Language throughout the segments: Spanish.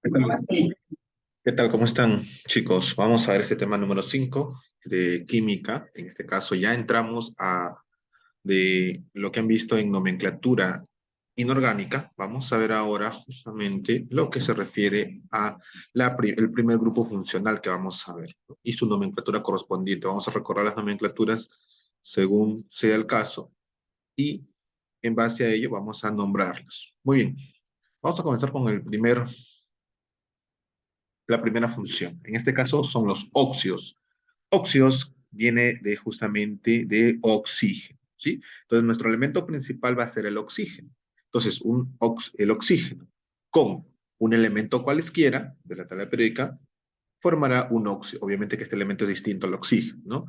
¿Qué tal? ¿Qué tal? ¿Cómo están, chicos? Vamos a ver este tema número 5 de química. En este caso ya entramos a de lo que han visto en nomenclatura inorgánica. Vamos a ver ahora justamente lo que se refiere a el primer grupo funcional que vamos a ver, ¿no? Y su nomenclatura correspondiente. Vamos a recorrer las nomenclaturas según sea el caso y en base a ello vamos a nombrarlos. Muy bien. Vamos a comenzar con la primera función. En este caso son los óxidos. Óxidos viene de justamente de oxígeno, ¿sí? Entonces nuestro elemento principal va a ser el oxígeno. Entonces el oxígeno con un elemento cualesquiera de la tabla periódica formará un óxido. Obviamente que este elemento es distinto al oxígeno, ¿no?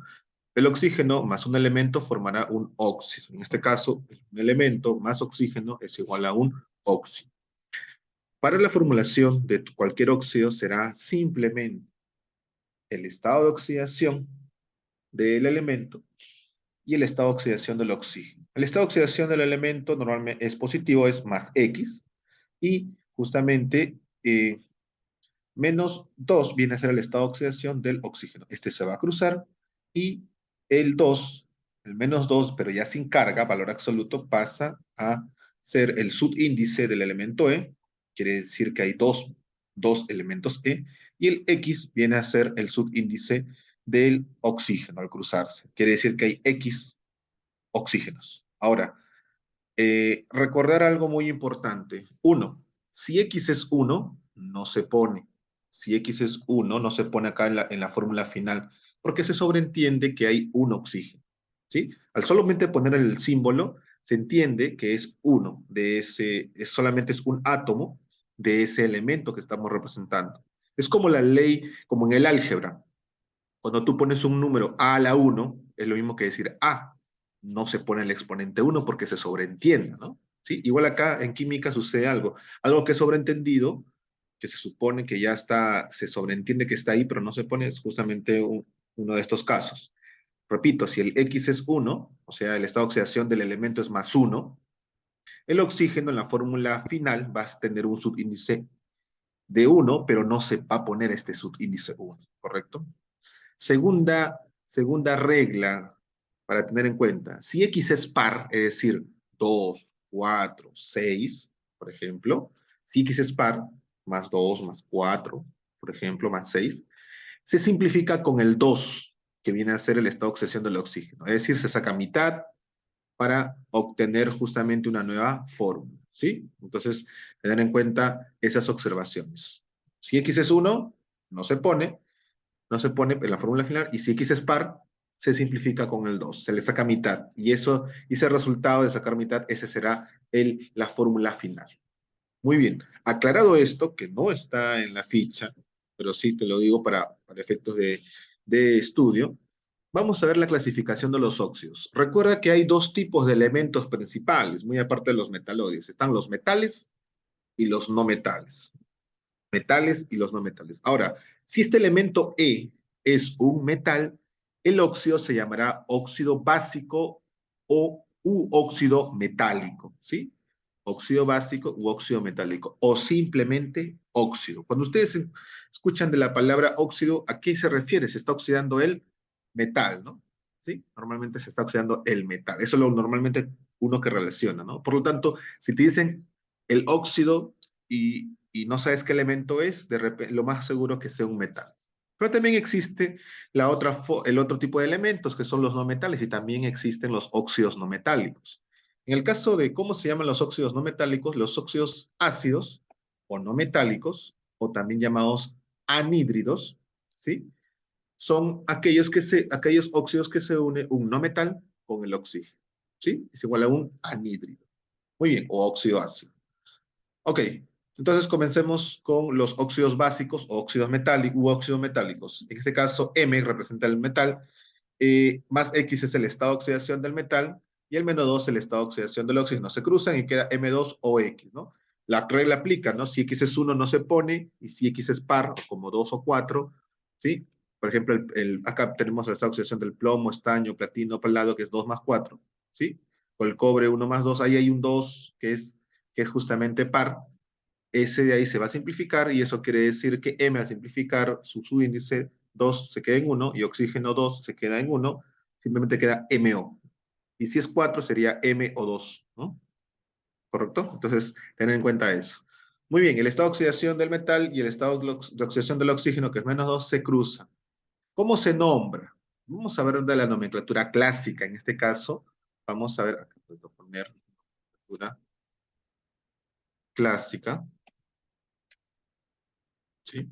El oxígeno más un elemento formará un óxido. En este caso, un elemento más oxígeno es igual a un óxido. Para la formulación de cualquier óxido será simplemente el estado de oxidación del elemento y el estado de oxidación del oxígeno. El estado de oxidación del elemento normalmente es positivo, es más X, y justamente menos 2 viene a ser el estado de oxidación del oxígeno. Este se va a cruzar y el 2, el menos 2, pero ya sin carga, valor absoluto, pasa a ser el subíndice del elemento E, quiere decir que hay dos elementos E, y el X viene a ser el subíndice del oxígeno al cruzarse. Quiere decir que hay X oxígenos. Ahora, recordar algo muy importante. Uno, si X es uno, no se pone. Si X es uno, no se pone acá en la fórmula final, porque se sobreentiende que hay un oxígeno. ¿Sí? Al solamente poner el símbolo, se entiende que es uno de ese, solamente es un átomo de ese elemento que estamos representando. Es como la ley, como en el álgebra. Cuando tú pones un número a la uno, es lo mismo que decir a. No se pone el exponente uno porque se sobreentiende, ¿no? ¿Sí? Igual acá en química sucede algo. Algo que es sobreentendido, que se supone que ya está, se sobreentiende que está ahí, pero no se pone, es justamente uno de estos casos. Repito, si el X es uno, o sea, el estado de oxidación del elemento es más uno, el oxígeno en la fórmula final va a tener un subíndice de uno, pero no se va a poner este subíndice uno, ¿correcto? Segunda regla para tener en cuenta. Si X es par, es decir, 2, 4, 6, por ejemplo, si X es par, más 2, más 4, por ejemplo, más 6, se simplifica con el 2, que viene a ser el estado de oxidación del oxígeno. Es decir, se saca mitad para obtener justamente una nueva fórmula, ¿sí? Entonces, tener en cuenta esas observaciones. Si X es 1, no se pone en la fórmula final, y si X es par, se simplifica con el 2, se le saca mitad, y ese resultado de sacar mitad, ese será la fórmula final. Muy bien, aclarado esto, que no está en la ficha, pero sí te lo digo para efectos de estudio, vamos a ver la clasificación de los óxidos. Recuerda que hay dos tipos de elementos principales, muy aparte de los metalóides. Están los metales y los no metales. Metales y los no metales. Ahora, si este elemento E es un metal, el óxido se llamará óxido básico o u óxido metálico, ¿sí? Óxido básico u óxido metálico, o simplemente óxido. Cuando ustedes escuchan de la palabra óxido, ¿a qué se refiere? Se está oxidando el metal, ¿no? ¿Sí? Normalmente se está oxidando el metal. Eso es lo normalmente uno que relaciona, ¿no? Por lo tanto, si te dicen el óxido y no sabes qué elemento es, de repente, lo más seguro que sea un metal. Pero también existe el otro tipo de elementos que son los no metales y también existen los óxidos no metálicos. En el caso de cómo se llaman los óxidos no metálicos, los óxidos ácidos o no metálicos, o también llamados anhídridos, ¿sí? Son aquellos óxidos que se une un no metal con el oxígeno, ¿sí? Es igual a un anhídrido. Muy bien, o óxido ácido. Ok, entonces comencemos con los óxidos básicos o óxidos metálicos u óxidos metálicos. En este caso, M representa el metal, más X es el estado de oxidación del metal y el menos 2 el estado de oxidación del oxígeno. Se cruzan y queda M2 o X, ¿no? La regla aplica, ¿no? Si X es 1 no se pone y si X es par, como 2 o 4, ¿sí? Por ejemplo, acá tenemos el estado de oxidación del plomo, estaño, platino, pallado, que es 2 más 4, ¿sí? O el cobre 1 más 2, ahí hay un 2 que es justamente par, ese de ahí se va a simplificar y eso quiere decir que M al simplificar su subíndice 2 se queda en 1 y oxígeno 2 se queda en 1, simplemente queda MO. Y si es 4 sería MO2, ¿no? ¿Correcto? Entonces, tener en cuenta eso. Muy bien, el estado de oxidación del metal y el estado de oxidación del oxígeno, que es -2, se cruzan. ¿Cómo se nombra? Vamos a ver de la nomenclatura clásica. En este caso, vamos a ver, acá puedo poner nomenclatura clásica, ¿sí?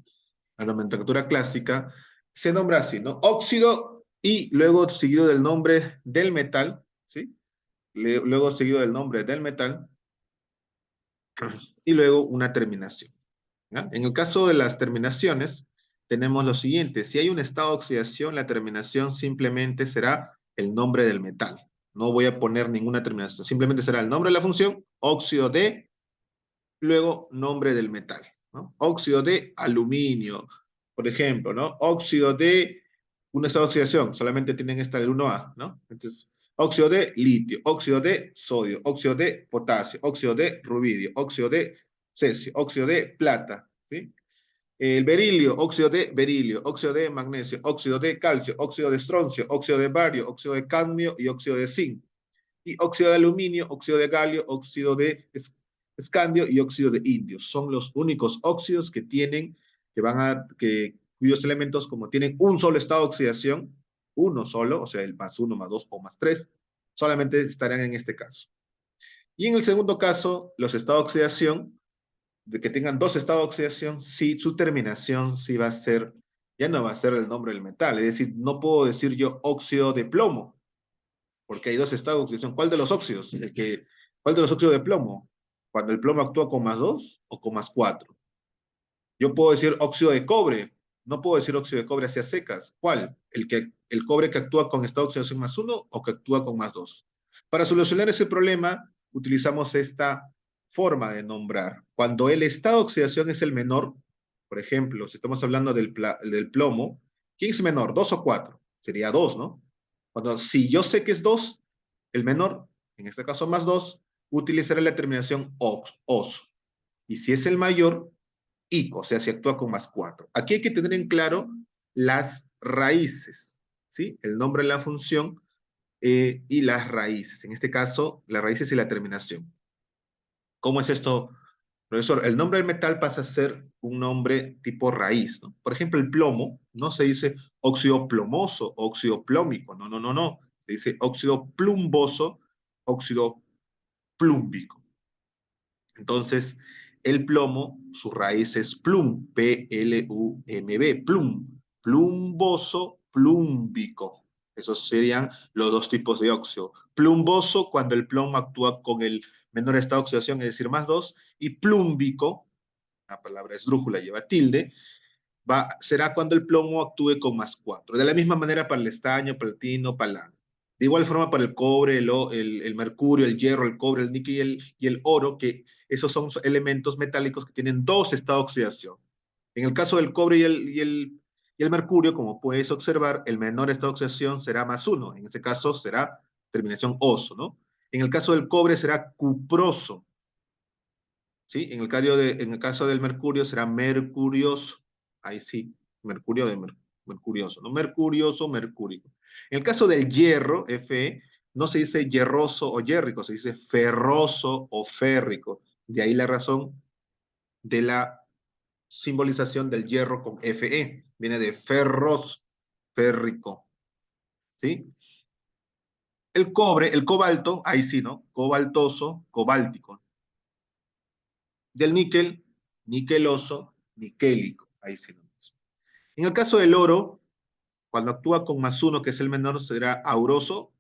La nomenclatura clásica se nombra así, ¿no? Óxido y luego seguido del nombre del metal, ¿sí? Luego seguido del nombre del metal y luego una terminación. ¿Ya? En el caso de las terminaciones, tenemos lo siguiente. Si hay un estado de oxidación, la terminación simplemente será el nombre del metal. No voy a poner ninguna terminación. Simplemente será el nombre de la función, óxido de, luego nombre del metal, ¿no? Óxido de aluminio, por ejemplo, ¿no? Óxido de un estado de oxidación, solamente tienen esta del 1A, ¿no? Entonces, óxido de litio, óxido de sodio, óxido de potasio, óxido de rubidio, óxido de cesio, óxido de plata, ¿sí? El berilio, óxido de magnesio, óxido de calcio, óxido de estroncio, óxido de bario, óxido de cadmio y óxido de zinc. Y óxido de aluminio, óxido de galio, óxido de escandio y óxido de indio. Son los únicos óxidos que tienen, cuyos elementos, como tienen un solo estado de oxidación, uno solo, o sea, el +1, +2 o +3, solamente estarán en este caso. Y en el segundo caso, los estados de oxidación, de que tengan dos estados de oxidación, sí, su terminación sí va a ser, ya no va a ser el nombre del metal, es decir, no puedo decir yo óxido de plomo, porque hay dos estados de oxidación. ¿Cuál de los óxidos? ¿Cuál de los óxidos de plomo? Cuando el plomo actúa con +2 o con +4. Yo puedo decir óxido de cobre, no puedo decir óxido de cobre hacia secas. ¿Cuál? El cobre que actúa con estado de oxidación +1 o que actúa con +2. Para solucionar ese problema, utilizamos esta forma de nombrar. Cuando el estado de oxidación es el menor, por ejemplo, si estamos hablando del plomo, ¿quién es menor? ¿2 o 4? Sería 2, ¿no? Si yo sé que es 2, el menor, en este caso +2, utilizaré la terminación os. Y si es el mayor, ICO, o sea, si actúa con +4. Aquí hay que tener en claro las raíces, ¿sí? El nombre de la función y las raíces. En este caso, las raíces y la terminación. ¿Cómo es esto, profesor? El nombre del metal pasa a ser un nombre tipo raíz, ¿no? Por ejemplo, el plomo no se dice óxido plomoso, óxido plómico, no, no, no, no. Se dice óxido plumboso, óxido plúmbico. Entonces, el plomo, su raíz es plum, P-L-U-M-B, plum, plumboso, plúmbico. Esos serían los dos tipos de óxido. Plumboso, cuando el plomo actúa con el menor estado de oxidación, es decir, +2, y plúmbico, la palabra esdrújula lleva tilde, será cuando el plomo actúe con +4. De la misma manera para el estaño, para el tino, para la... De igual forma para el cobre, el mercurio, el hierro, el cobre, el níquel y el oro, que esos son elementos metálicos que tienen dos estados de oxidación. En el caso del cobre y el mercurio, como puedes observar, el menor estado de oxidación será +1. En ese caso será terminación oso, ¿no? En el caso del cobre será cuproso, ¿sí? En el caso del mercurio será mercurioso. Ahí sí, mercurio de mercurioso, ¿no? Mercurioso, mercúrico. En el caso del hierro, Fe, no se dice hierroso o hierrico, se dice ferroso o férrico. De ahí la razón de la simbolización del hierro con Fe. Viene de ferros, férrico, ¿sí? El cobre, el cobalto, ahí sí, ¿no? Cobaltoso, cobáltico. Del níquel, niqueloso, niquélico. Ahí sí. En el caso del oro, cuando actúa con +1, que es el menor, será auroso.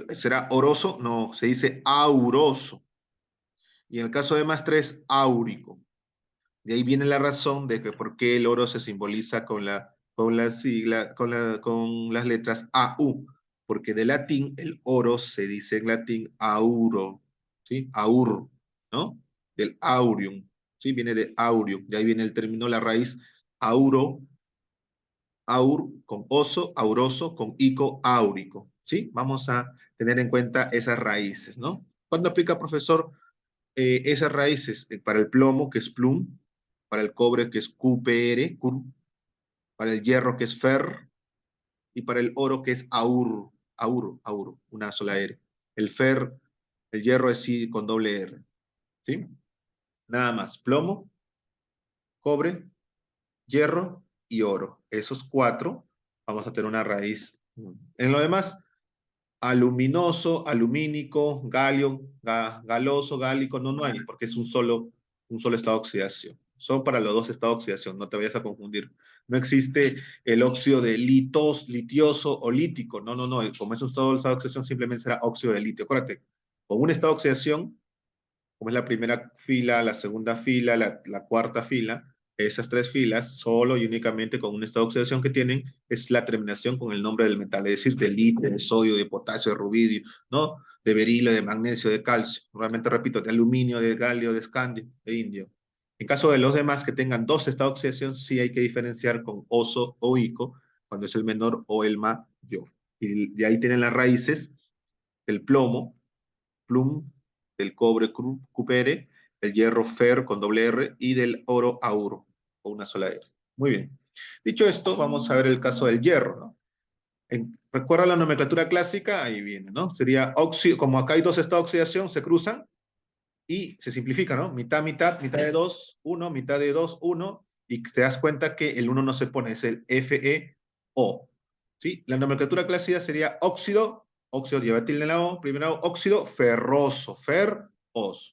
¿Será oroso? No, se dice auroso. Y en el caso de +3, áurico. De ahí viene la razón de que por qué el oro se simboliza con la sigla, con las letras AU. Porque de latín, el oro se dice en latín auro, ¿sí? Aur, ¿no? Del aureum, ¿sí? Viene de aureum. De ahí viene el término, la raíz auro, aur con oso, auroso, con ico, áurico, ¿sí? Vamos a tener en cuenta esas raíces, ¿no? ¿Cuándo aplica, profesor? esas raíces para el plomo, que es plum, para el cobre, que es QPR, cur, para el hierro, que es fer, y para el oro, que es aur, aur, una sola R. El fer, el hierro es sí con doble R, ¿sí? Nada más, plomo, cobre, hierro y oro. Esos cuatro vamos a tener una raíz. En lo demás, aluminoso, alumínico, galio, galoso, gálico, no, no hay, porque es un solo estado de oxidación. Son para los dos estados de oxidación, no te vayas a confundir. No existe el óxido de litioso o lítico. No, no, no. Como es un solo estado de oxidación, simplemente será óxido de litio. Acuérdate, con un estado de oxidación, como es la primera fila, la segunda fila, la cuarta fila, esas tres filas, solo y únicamente con un estado de oxidación que tienen, es la terminación con el nombre del metal, es decir, de litio, de sodio, de potasio, de rubidio, ¿no? De berilio, de magnesio, de calcio. Realmente repito, de aluminio, de galio, de escandio, de indio. En caso de los demás que tengan dos estados de oxidación, sí hay que diferenciar con oso o ico, cuando es el menor o el mayor. Y de ahí tienen las raíces, el plomo, plum, del cobre cupere, el hierro fer con doble R y del oro auro con una sola R. Muy bien. Dicho esto, vamos a ver el caso del hierro, ¿no? Recuerda la nomenclatura clásica, ahí viene, ¿no? Sería óxido, como acá hay dos estados de oxidación, se cruzan y se simplifica, ¿no? Mitad, mitad, mitad de 2, 1, mitad de 2, 1, y te das cuenta que el 1 no se pone, es el FeO, ¿sí? La nomenclatura clásica sería óxido, óxido lleva tilde en la O, primero óxido ferroso, ferroso.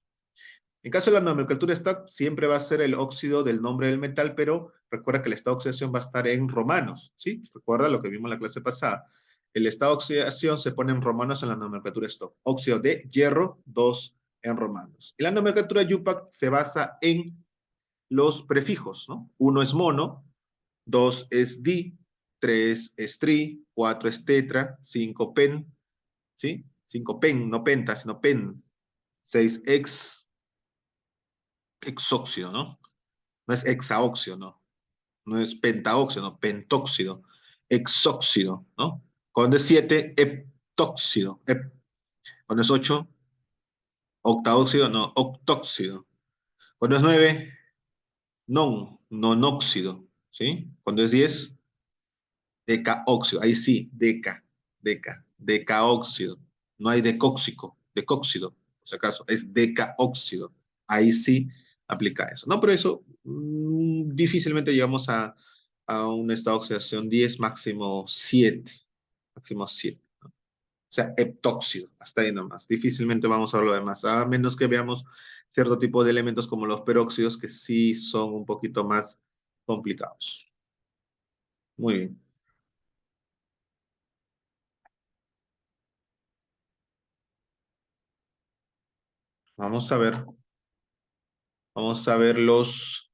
En caso de la nomenclatura stock, siempre va a ser el óxido del nombre del metal, pero recuerda que el estado de oxidación va a estar en romanos, ¿sí? Recuerda lo que vimos en la clase pasada. El estado de oxidación se pone en romanos en la nomenclatura stock. Óxido de hierro, 2 en romanos. Y la nomenclatura UPAC se basa en los prefijos, ¿no? 1 es mono, 2 es di, 3 es tri, 4 es tetra, 5 pen, ¿sí? 5 pen, no penta, sino pen. 6 exóxido, ¿no? No es hexaóxido, ¿no? No es pentaóxido, no, pentóxido, exóxido, ¿no? Cuando es 7, heptóxido. Cuando es 8, octaóxido, no, octóxido. Cuando es 9, nonóxido, ¿sí? Cuando es 10, decaóxido. Ahí sí, decaóxido. No hay decóxido, por si acaso, es decaóxido. Ahí sí aplica eso. No, pero eso difícilmente llegamos a un estado de oxidación 10, máximo 7. Máximo 7. ¿No? O sea, heptóxido, hasta ahí nomás. Difícilmente vamos a ver lo demás, a menos que veamos cierto tipo de elementos como los peróxidos que sí son un poquito más complicados. Muy bien. Vamos a ver. Vamos a ver los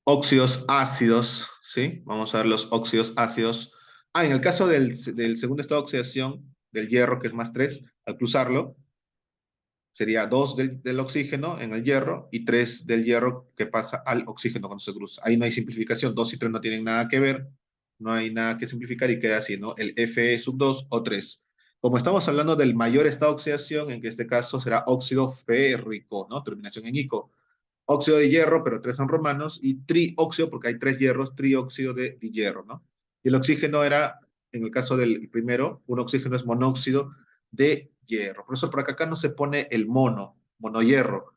óxidos ácidos, ¿sí? Vamos a ver los óxidos ácidos. Ah, en el caso del segundo estado de oxidación del hierro, que es más 3, al cruzarlo, sería 2 del oxígeno en el hierro y 3 del hierro que pasa al oxígeno cuando se cruza. Ahí no hay simplificación, 2 y 3 no tienen nada que ver, no hay nada que simplificar y queda así, ¿no? El Fe sub 2 o 3. Como estamos hablando del mayor estado de oxidación, en que este caso será óxido férrico, ¿no? Terminación en ico. Óxido de hierro, pero 3 son romanos, y trióxido, porque hay 3 hierros, trióxido de hierro, ¿no? Y el oxígeno era, en el caso del primero, un oxígeno es monóxido de hierro. Por eso por acá no se pone el monohierro,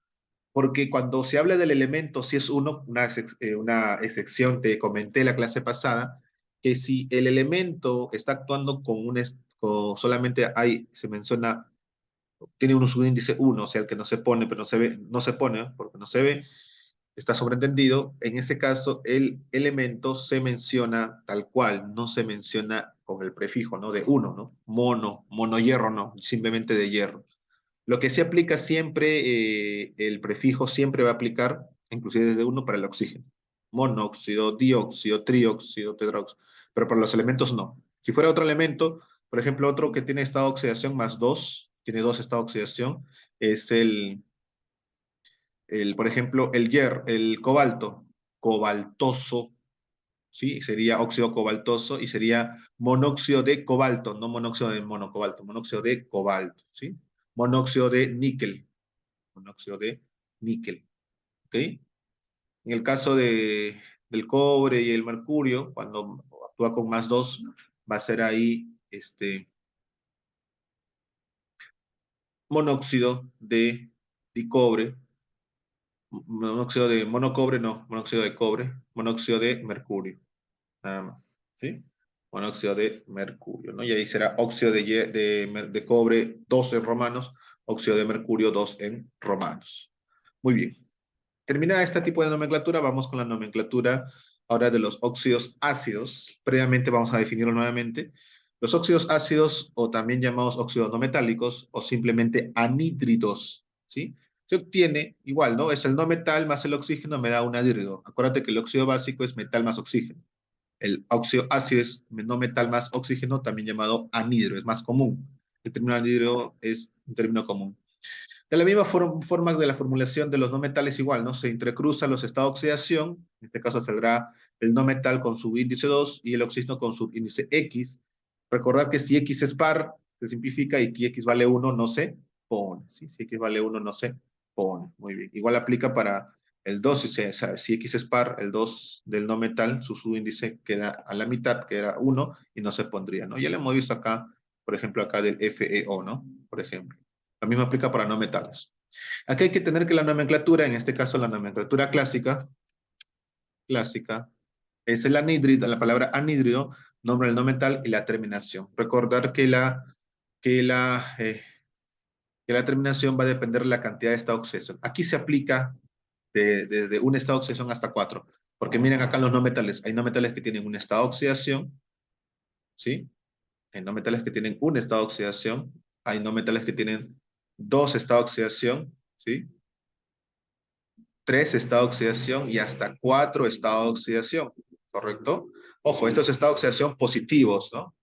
porque cuando se habla del elemento, si es uno, una excepción, te comenté la clase pasada, que si el elemento está actuando solamente hay, se menciona, tiene un subíndice 1, o sea, el que no se pone, pero no se ve, no se pone, porque no se ve, está sobreentendido. En este caso, el elemento se menciona tal cual, no se menciona con el prefijo, ¿no? De uno, ¿no? Monohierro, no, simplemente de hierro. Lo que se aplica siempre, el prefijo siempre va a aplicar, inclusive desde uno, para el oxígeno. Monóxido, dióxido, trióxido, tetraóxido. Pero para los elementos no. Si fuera otro elemento, por ejemplo, otro que tiene estado de oxidación más 2, tiene 2 estados de oxidación, es por ejemplo, el cobalto, cobaltoso, ¿sí? Sería óxido cobaltoso y sería monóxido de cobalto, no monóxido de monocobalto, monóxido de cobalto, ¿sí? monóxido de níquel. Monóxido de níquel. ¿Ok? En el caso del cobre y el mercurio, cuando actúa con más 2, va a ser ahí monóxido de cobre, monóxido de monocobre, no, monóxido de cobre, monóxido de mercurio, nada más, ¿sí? Monóxido de mercurio, ¿no? Y ahí será óxido de cobre 2 en romanos, óxido de mercurio 2 en romanos. Muy bien. Terminada este tipo de nomenclatura, vamos con la nomenclatura ahora de los óxidos ácidos. Previamente vamos a definirlo nuevamente. Los óxidos ácidos, o también llamados óxidos no metálicos, o simplemente anhídridos, ¿sí? Se obtiene igual, ¿no? Es el no metal más el oxígeno me da un anhídrido. Acuérdate que el óxido básico es metal más oxígeno. El óxido ácido es no metal más oxígeno, también llamado anhídrido, es más común. El término anhídrido es un término común. De la misma forma de la formulación de los no metales igual, ¿no? Se entrecruzan los estados de oxidación, en este caso saldrá el no metal con su índice 2 y el oxígeno con su índice X. Recordar que si X es par, se simplifica y que X vale 1 no se pone, ¿sí? Si X vale 1 no se pone, muy bien. Igual aplica para el 2, si X es par, el 2 del no metal, su subíndice queda a la mitad, que era 1, y no se pondría, ¿no? Ya lo hemos visto acá, por ejemplo, acá del FeO, ¿no? Por ejemplo. Lo mismo aplica para no metales. Aquí hay que tener que la nomenclatura, en este caso la nomenclatura clásica, es el anhídrido, la palabra anhídrido, nombre del no metal y la terminación. Recordar que la, eh, que la terminación va a depender de la cantidad de estado de oxidación. Aquí se aplica desde un estado de oxidación hasta 4, porque miren acá los no metales, hay no metales que tienen un estado de oxidación, ¿sí? Hay no metales que tienen un estado de oxidación, hay no metales que tienen dos estados de oxidación, ¿sí? 3 estados de oxidación y hasta 4 estados de oxidación, ¿correcto? Ojo, estos estados de oxidación positivos, ¿no?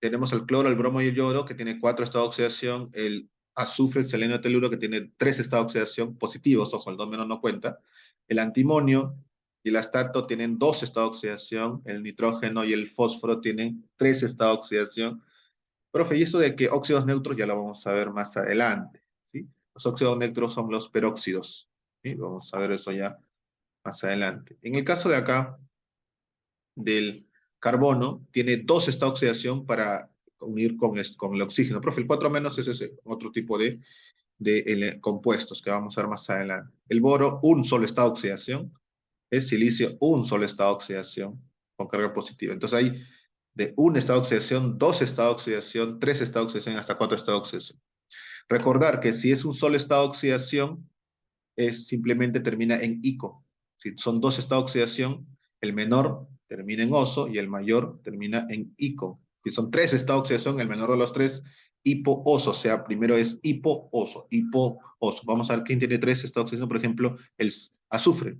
Tenemos el cloro, el bromo y el yodo, que tiene 4 estados de oxidación, el azufre, el selenio, el teluro, que tiene 3 estados de oxidación positivos, ojo, el 2 menos no cuenta. El antimonio y el astato tienen 2 estados de oxidación, el nitrógeno y el fósforo tienen 3 estados de oxidación. Profe, y esto de que óxidos neutros ya lo vamos a ver más adelante, ¿sí? Los óxidos neutros son los peróxidos, ¿sí? Vamos a ver eso ya más adelante. En el caso de acá, del carbono, tiene 2 estados de oxidación para unir con el oxígeno. Profe, el 4 menos es ese otro tipo de compuestos que vamos a ver más adelante. El boro, un solo estado de oxidación. El silicio, un solo estado de oxidación con carga positiva. Entonces hay de un estado de oxidación, 2 estados de oxidación, 3 estados de oxidación, hasta 4 estados de oxidación. Recordar que si es un solo estado de oxidación, simplemente termina en ico. Si son 2 estados de oxidación, el menor termina en oso y el mayor termina en ico. Si son 3 estados de oxidación, el menor de los 3, hipo-oso. O sea, primero es hipo-oso, hipo-oso. Vamos a ver quién tiene 3 estados de oxidación. Por ejemplo, el azufre,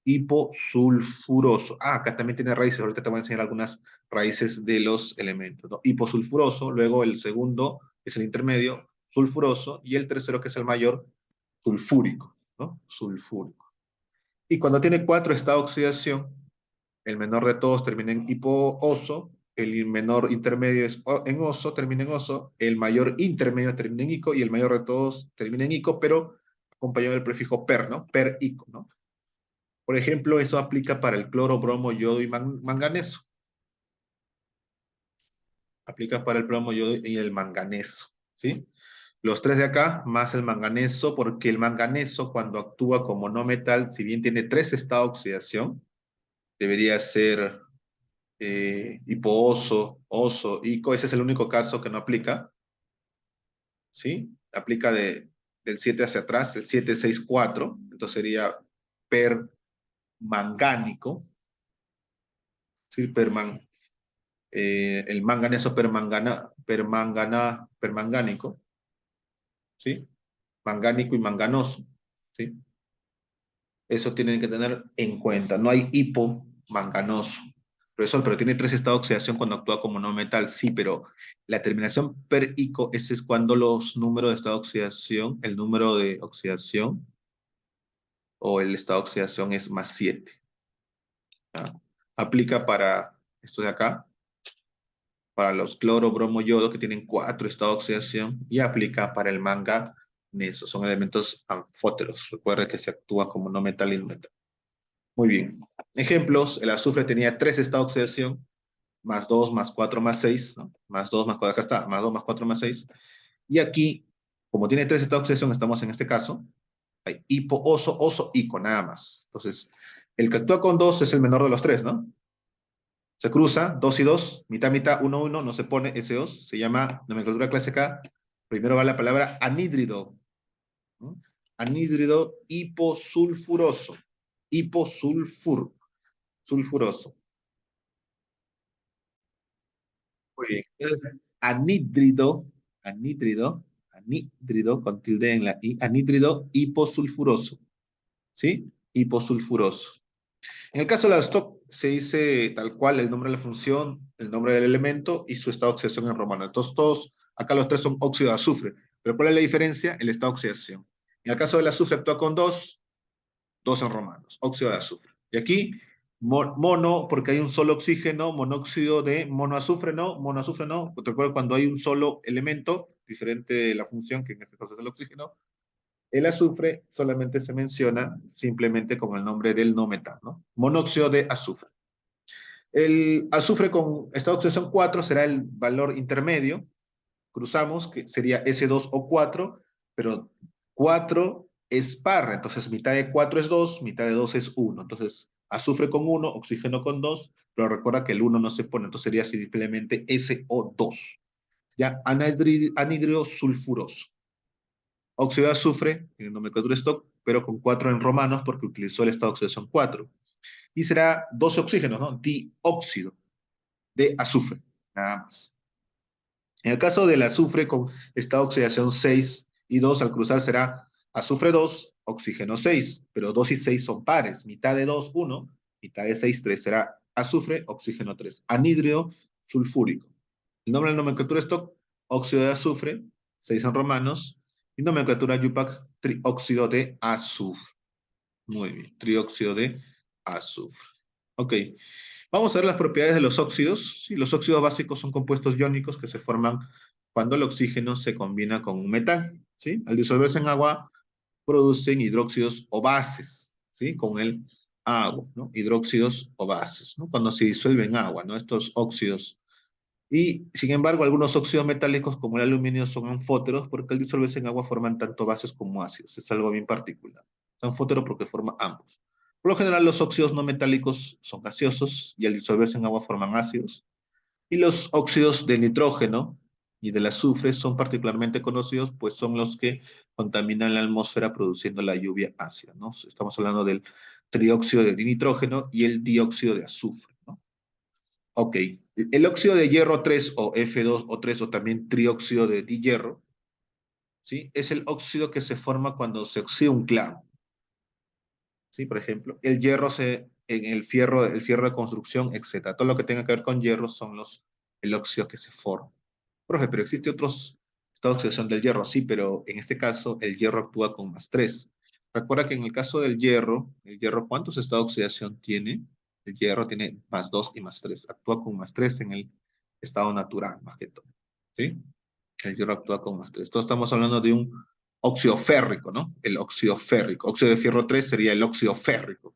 hiposulfuroso. Ah, acá también tiene raíces. Ahorita te voy a enseñar algunas raíces de los elementos, ¿no? Hiposulfuroso, luego el segundo, que es el intermedio, sulfuroso, y el tercero, que es el mayor, sulfúrico, ¿no? Sulfúrico. Y cuando tiene 4 estados de oxidación, el menor de todos termina en hipooso, el menor intermedio es en oso, termina en oso, el mayor intermedio termina en ico, y el mayor de todos termina en ico, pero acompañado del prefijo per, ¿no? Per ico, ¿no? Por ejemplo, esto aplica para el cloro, bromo, yodo y manganeso. Aplica para el plomo, yodo y el manganeso, ¿sí? Los 3 de acá, más el manganeso, porque el manganeso, cuando actúa como no metal, si bien tiene 3 estados de oxidación, debería ser hipooso, oso, ico. Ese es el único caso que no aplica, ¿sí? Aplica del 7 hacia atrás, el 7, 6, 4. Entonces sería permangánico, ¿sí? El manganeso permangánico, ¿sí? Mangánico y manganoso, ¿sí? Eso tienen que tener en cuenta. No hay hipomanganoso. Profesor, pero tiene 3 estados de oxidación cuando actúa como no metal. Sí, pero la terminación per ico, ese es cuando los números de estado de oxidación, el número de oxidación o el estado de oxidación es más 7. ¿Ah? Aplica para esto de acá, para los cloro, bromo, yodo, que tienen 4 estados de oxidación, y aplica para el manganeso. Son elementos anfóteros. Recuerda que se actúa como no metal y no metal. Muy bien. Ejemplos, el azufre tenía 3 estados de oxidación, más 2, más 4, más 6, ¿no? Más 2, más 4, acá está, más 2, más 4, más 6. Y aquí, como tiene 3 estados de oxidación, estamos en este caso, hay hipo, oso, oso, ico, nada más. Entonces, el que actúa con 2 es el menor de los 3, ¿no? Se cruza, 2 y 2, mitad, mitad, 1, 1, no se pone SO, se llama nomenclatura clásica, primero va la palabra anhídrido, ¿no? Anhídrido hiposulfuroso, sulfuroso. Muy bien. Entonces, anhídrido, con tilde en la I, anhídrido hiposulfuroso, ¿sí? Hiposulfuroso. En el caso de la stock, se dice tal cual el nombre de la función, el nombre del elemento y su estado de oxidación en romano. Entonces, todos, acá los tres son óxido de azufre. Pero ¿cuál es la diferencia? El estado de oxidación. En el caso del azufre actúa con dos en romanos, óxido de azufre. Y aquí, mono, porque hay un solo oxígeno, monóxido de monoazufre no, monoazufre no. Te recuerdo cuando hay un solo elemento, diferente de la función, que en este caso es el oxígeno, el azufre solamente se menciona simplemente con el nombre del no metal, ¿no? Monóxido de azufre. El azufre con estado de oxidación 4 será el valor intermedio, cruzamos, que sería S2 o 4, pero 4 es par, entonces mitad de 4 es 2, mitad de 2 es 1. Entonces, azufre con 1, oxígeno con 2, pero recuerda que el 1 no se pone, entonces sería simplemente SO2. Ya, anhídrido sulfuroso. Óxido de azufre, en nomenclatura stock, pero con 4 en romanos porque utilizó el estado de oxidación 4. Y será 12 oxígenos, ¿no? Dióxido de azufre, nada más. En el caso del azufre con estado de oxidación 6 y 2, al cruzar será azufre 2, oxígeno 6, pero 2 y 6 son pares, mitad de 2, 1, mitad de 6, 3, será azufre, oxígeno 3, anhídrido sulfúrico. El nombre de la nomenclatura stock, óxido de azufre, 6 en romanos, y nomenclatura YUPAC, trióxido de azufre. Muy bien, trióxido de azufre. Ok, vamos a ver las propiedades de los óxidos. Sí, los óxidos básicos son compuestos iónicos que se forman cuando el oxígeno se combina con un metal. ¿Sí? Al disolverse en agua, producen hidróxidos o bases, ¿sí? Con el agua, ¿no? Hidróxidos o bases, ¿no? Cuando se disuelve en agua, ¿no? Estos óxidos. Y, sin embargo, algunos óxidos metálicos como el aluminio son anfóteros porque al disolverse en agua forman tanto bases como ácidos. Es algo bien particular. Es anfótero porque forma ambos. Por lo general, los óxidos no metálicos son gaseosos y al disolverse en agua forman ácidos. Y los óxidos del nitrógeno y del azufre son particularmente conocidos, pues son los que contaminan la atmósfera produciendo la lluvia ácida, ¿no? Estamos hablando del trióxido de nitrógeno y el dióxido de azufre, ¿no? Ok, el óxido de hierro 3 o F2O3 o también trióxido de dihierro, ¿sí? Es el óxido que se forma cuando se oxida un clavo, ¿sí? Por ejemplo, el hierro en el fierro de construcción, etcétera. Todo lo que tenga que ver con hierro son el óxido que se forma. Profe, pero existe otros estados de oxidación del hierro, sí, pero en este caso el hierro actúa con más 3. Recuerda que en el caso del hierro, el hierro, ¿cuántos estados de oxidación tiene? El hierro tiene más 2 y más 3. Actúa con más 3 en el estado natural, más que todo. ¿Sí? El hierro actúa con más 3. Entonces estamos hablando de un óxido férrico, ¿no? El óxido férrico. Óxido de fierro 3 sería el óxido férrico,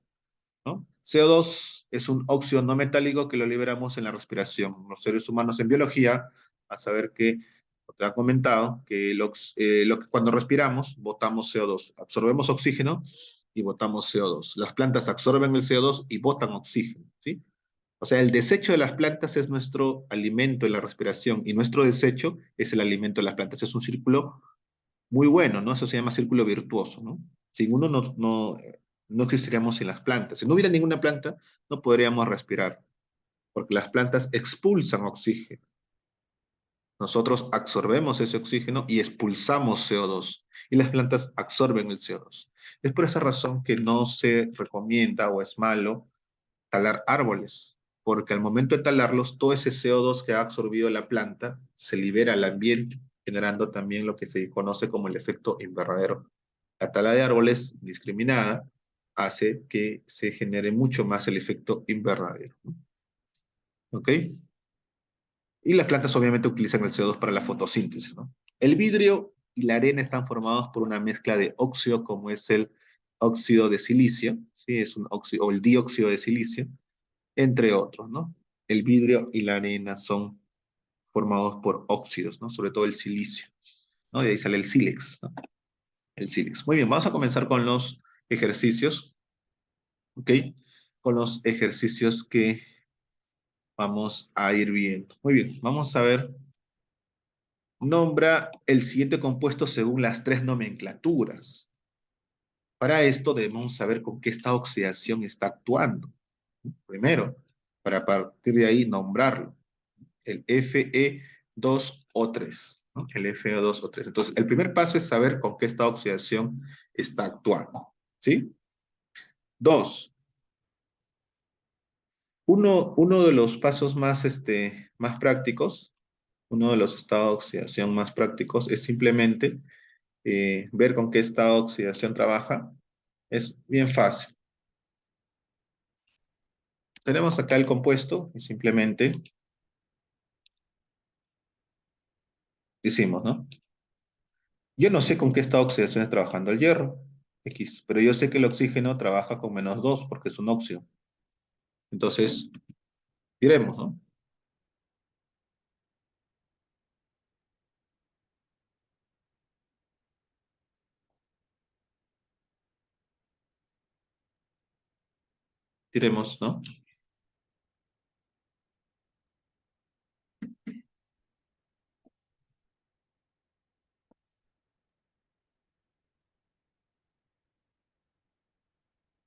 ¿no? CO2 es un óxido no metálico que lo liberamos en la respiración. Los seres humanos en biología, a saber que, te ha comentado, que cuando respiramos, botamos CO2. Absorbemos oxígeno y botamos CO2. Las plantas absorben el CO2 y botan oxígeno, ¿sí? O sea, el desecho de las plantas es nuestro alimento en la respiración y nuestro desecho es el alimento de las plantas. Es un círculo muy bueno, ¿no? Eso se llama círculo virtuoso, ¿no? Sin uno no existiríamos sin las plantas. Si no hubiera ninguna planta, no podríamos respirar, porque las plantas expulsan oxígeno. Nosotros absorbemos ese oxígeno y expulsamos CO2, y las plantas absorben el CO2. Es por esa razón que no se recomienda o es malo talar árboles, porque al momento de talarlos, todo ese CO2 que ha absorbido la planta se libera al ambiente, generando también lo que se conoce como el efecto invernadero. La tala de árboles discriminada hace que se genere mucho más el efecto invernadero, ¿no? ¿Ok? Y las plantas obviamente utilizan el CO2 para la fotosíntesis, ¿no? El vidrio y la arena están formados por una mezcla de óxido, como es el óxido de silicio, ¿sí? Es un óxido, o el dióxido de silicio, entre otros, ¿no? El vidrio y la arena son formados por óxidos, ¿no? Sobre todo el silicio, ¿no? De ahí sale el sílex, ¿no? El sílex. Muy bien, vamos a comenzar con los ejercicios, ¿ok? Con los ejercicios que vamos a ir viendo. Muy bien, vamos a ver. Nombra el siguiente compuesto según las tres nomenclaturas. Para esto debemos saber con qué esta oxidación está actuando. Primero, para partir de ahí nombrarlo. El Fe2O3, ¿no? El Fe2O3. Entonces, el primer paso es saber con qué esta oxidación está actuando. ¿Sí? Dos, uno de los pasos más prácticos, uno de los estados de oxidación más prácticos es simplemente ver con qué estado de oxidación trabaja. Es bien fácil. Tenemos acá el compuesto y simplemente decimos, ¿no? Yo no sé con qué estado de oxidación está trabajando el hierro, X, pero yo sé que el oxígeno trabaja con -2 porque es un óxido. Entonces, diremos, ¿no? Diremos, ¿no?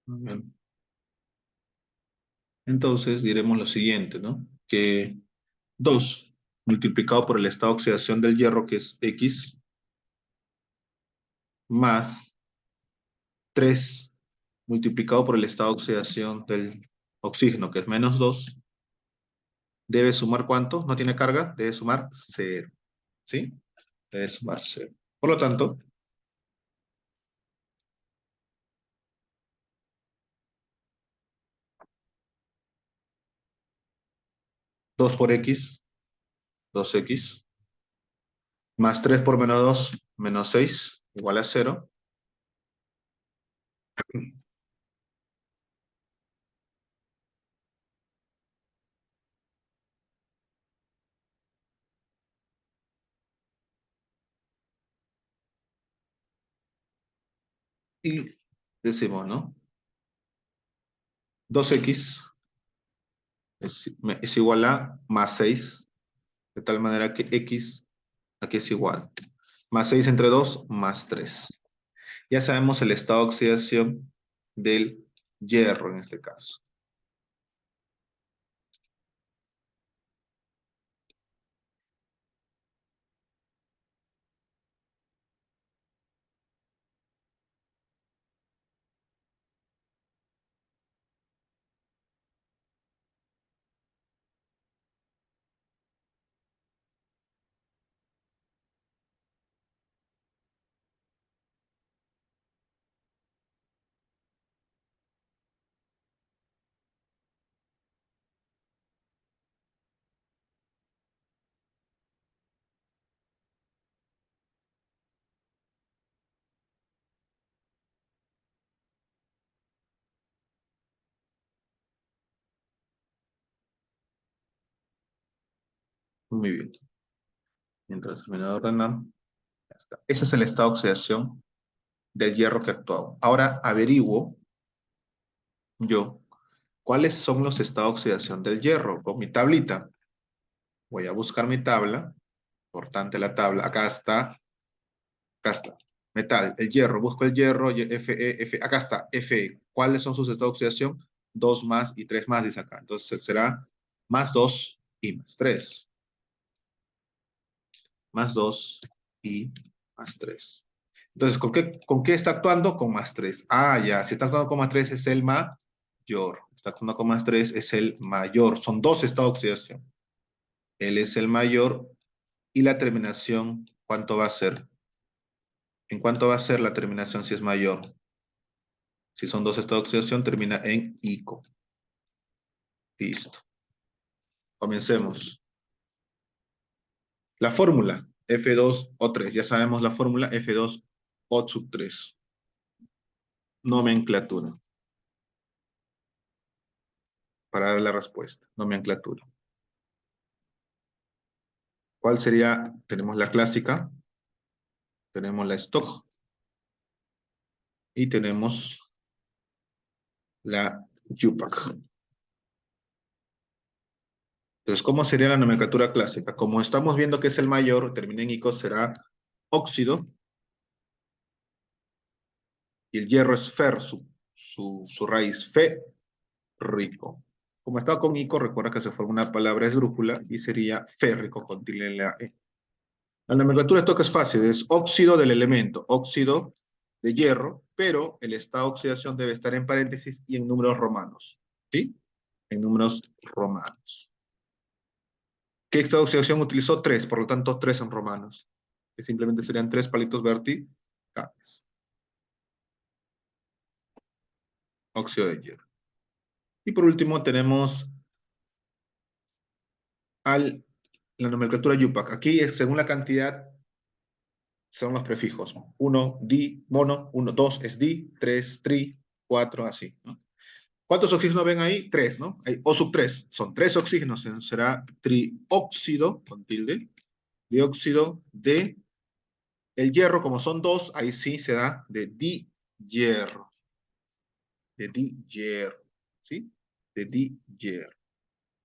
Muy bien. Entonces, diremos lo siguiente, ¿no? Que 2 multiplicado por el estado de oxidación del hierro, que es X, más 3 multiplicado por el estado de oxidación del oxígeno, que es -2, debe sumar ¿cuánto? ¿No tiene carga? Debe sumar 0, ¿sí? Debe sumar 0. Por lo tanto, 2 por X, 2X, más 3 por -2, -6, igual a 0. Y decimos, ¿no? 2X es igual a más 6, de tal manera que X aquí es igual. Más 6 entre 2, más 3. Ya sabemos el estado de oxidación del hierro en este caso. Muy bien. Mientras termina de ordenar, ya está. Ese es el estado de oxidación del hierro que actuaba. Ahora averiguo yo cuáles son los estados de oxidación del hierro con mi tablita. Voy a buscar mi tabla. Importante la tabla. Acá está. Acá está. Metal, el hierro. Busco el hierro. Fe. Acá está. Fe. ¿Cuáles son sus estados de oxidación? 2 más y 3 más, dice acá. Entonces será más 2 y más 3. Más 2 y más 3. Entonces, ¿con qué está actuando? Con más 3. Ah, ya. Si está actuando con más 3 es el mayor. Está actuando con más 3 es el mayor. Son dos estados de oxidación. Él es el mayor y la terminación, ¿cuánto va a ser? ¿En cuánto va a ser la terminación si es mayor? Si son dos estados de oxidación, termina en ico. Listo. Comencemos. La fórmula F2O3. Ya sabemos la fórmula F2O sub 3. Nomenclatura. Para dar la respuesta. Nomenclatura. ¿Cuál sería? Tenemos la clásica. Tenemos la stock. Y tenemos la UPAC. Entonces, ¿cómo sería la nomenclatura clásica? Como estamos viendo que es el mayor, termina en ico, será óxido. Y el hierro es fer, su raíz, fe, rico. Como está con ico, recuerda que se forma una palabra esdrújula y sería férrico con tilde en la E. La nomenclatura de stock es fácil, es óxido del elemento, óxido de hierro, pero el estado de oxidación debe estar en paréntesis y en números romanos. ¿Sí? En números romanos. ¿Qué estado de oxidación utilizó? 3, por lo tanto 3 en romanos. Que simplemente serían 3 palitos verticales. Óxido de hierro. Y por último tenemos la nomenclatura UPAC. Aquí, según la cantidad, son los prefijos. 1, di, mono, 1, 2 es di, 3, tri, 4, así, ¿no? ¿Cuántos oxígenos ven ahí? 3, ¿no? Hay O sub 3. Son 3 oxígenos. Será trióxido, con tilde, dióxido de el hierro, como son 2, ahí sí se da de di-hierro. De di-hierro, ¿sí? De di-hierro.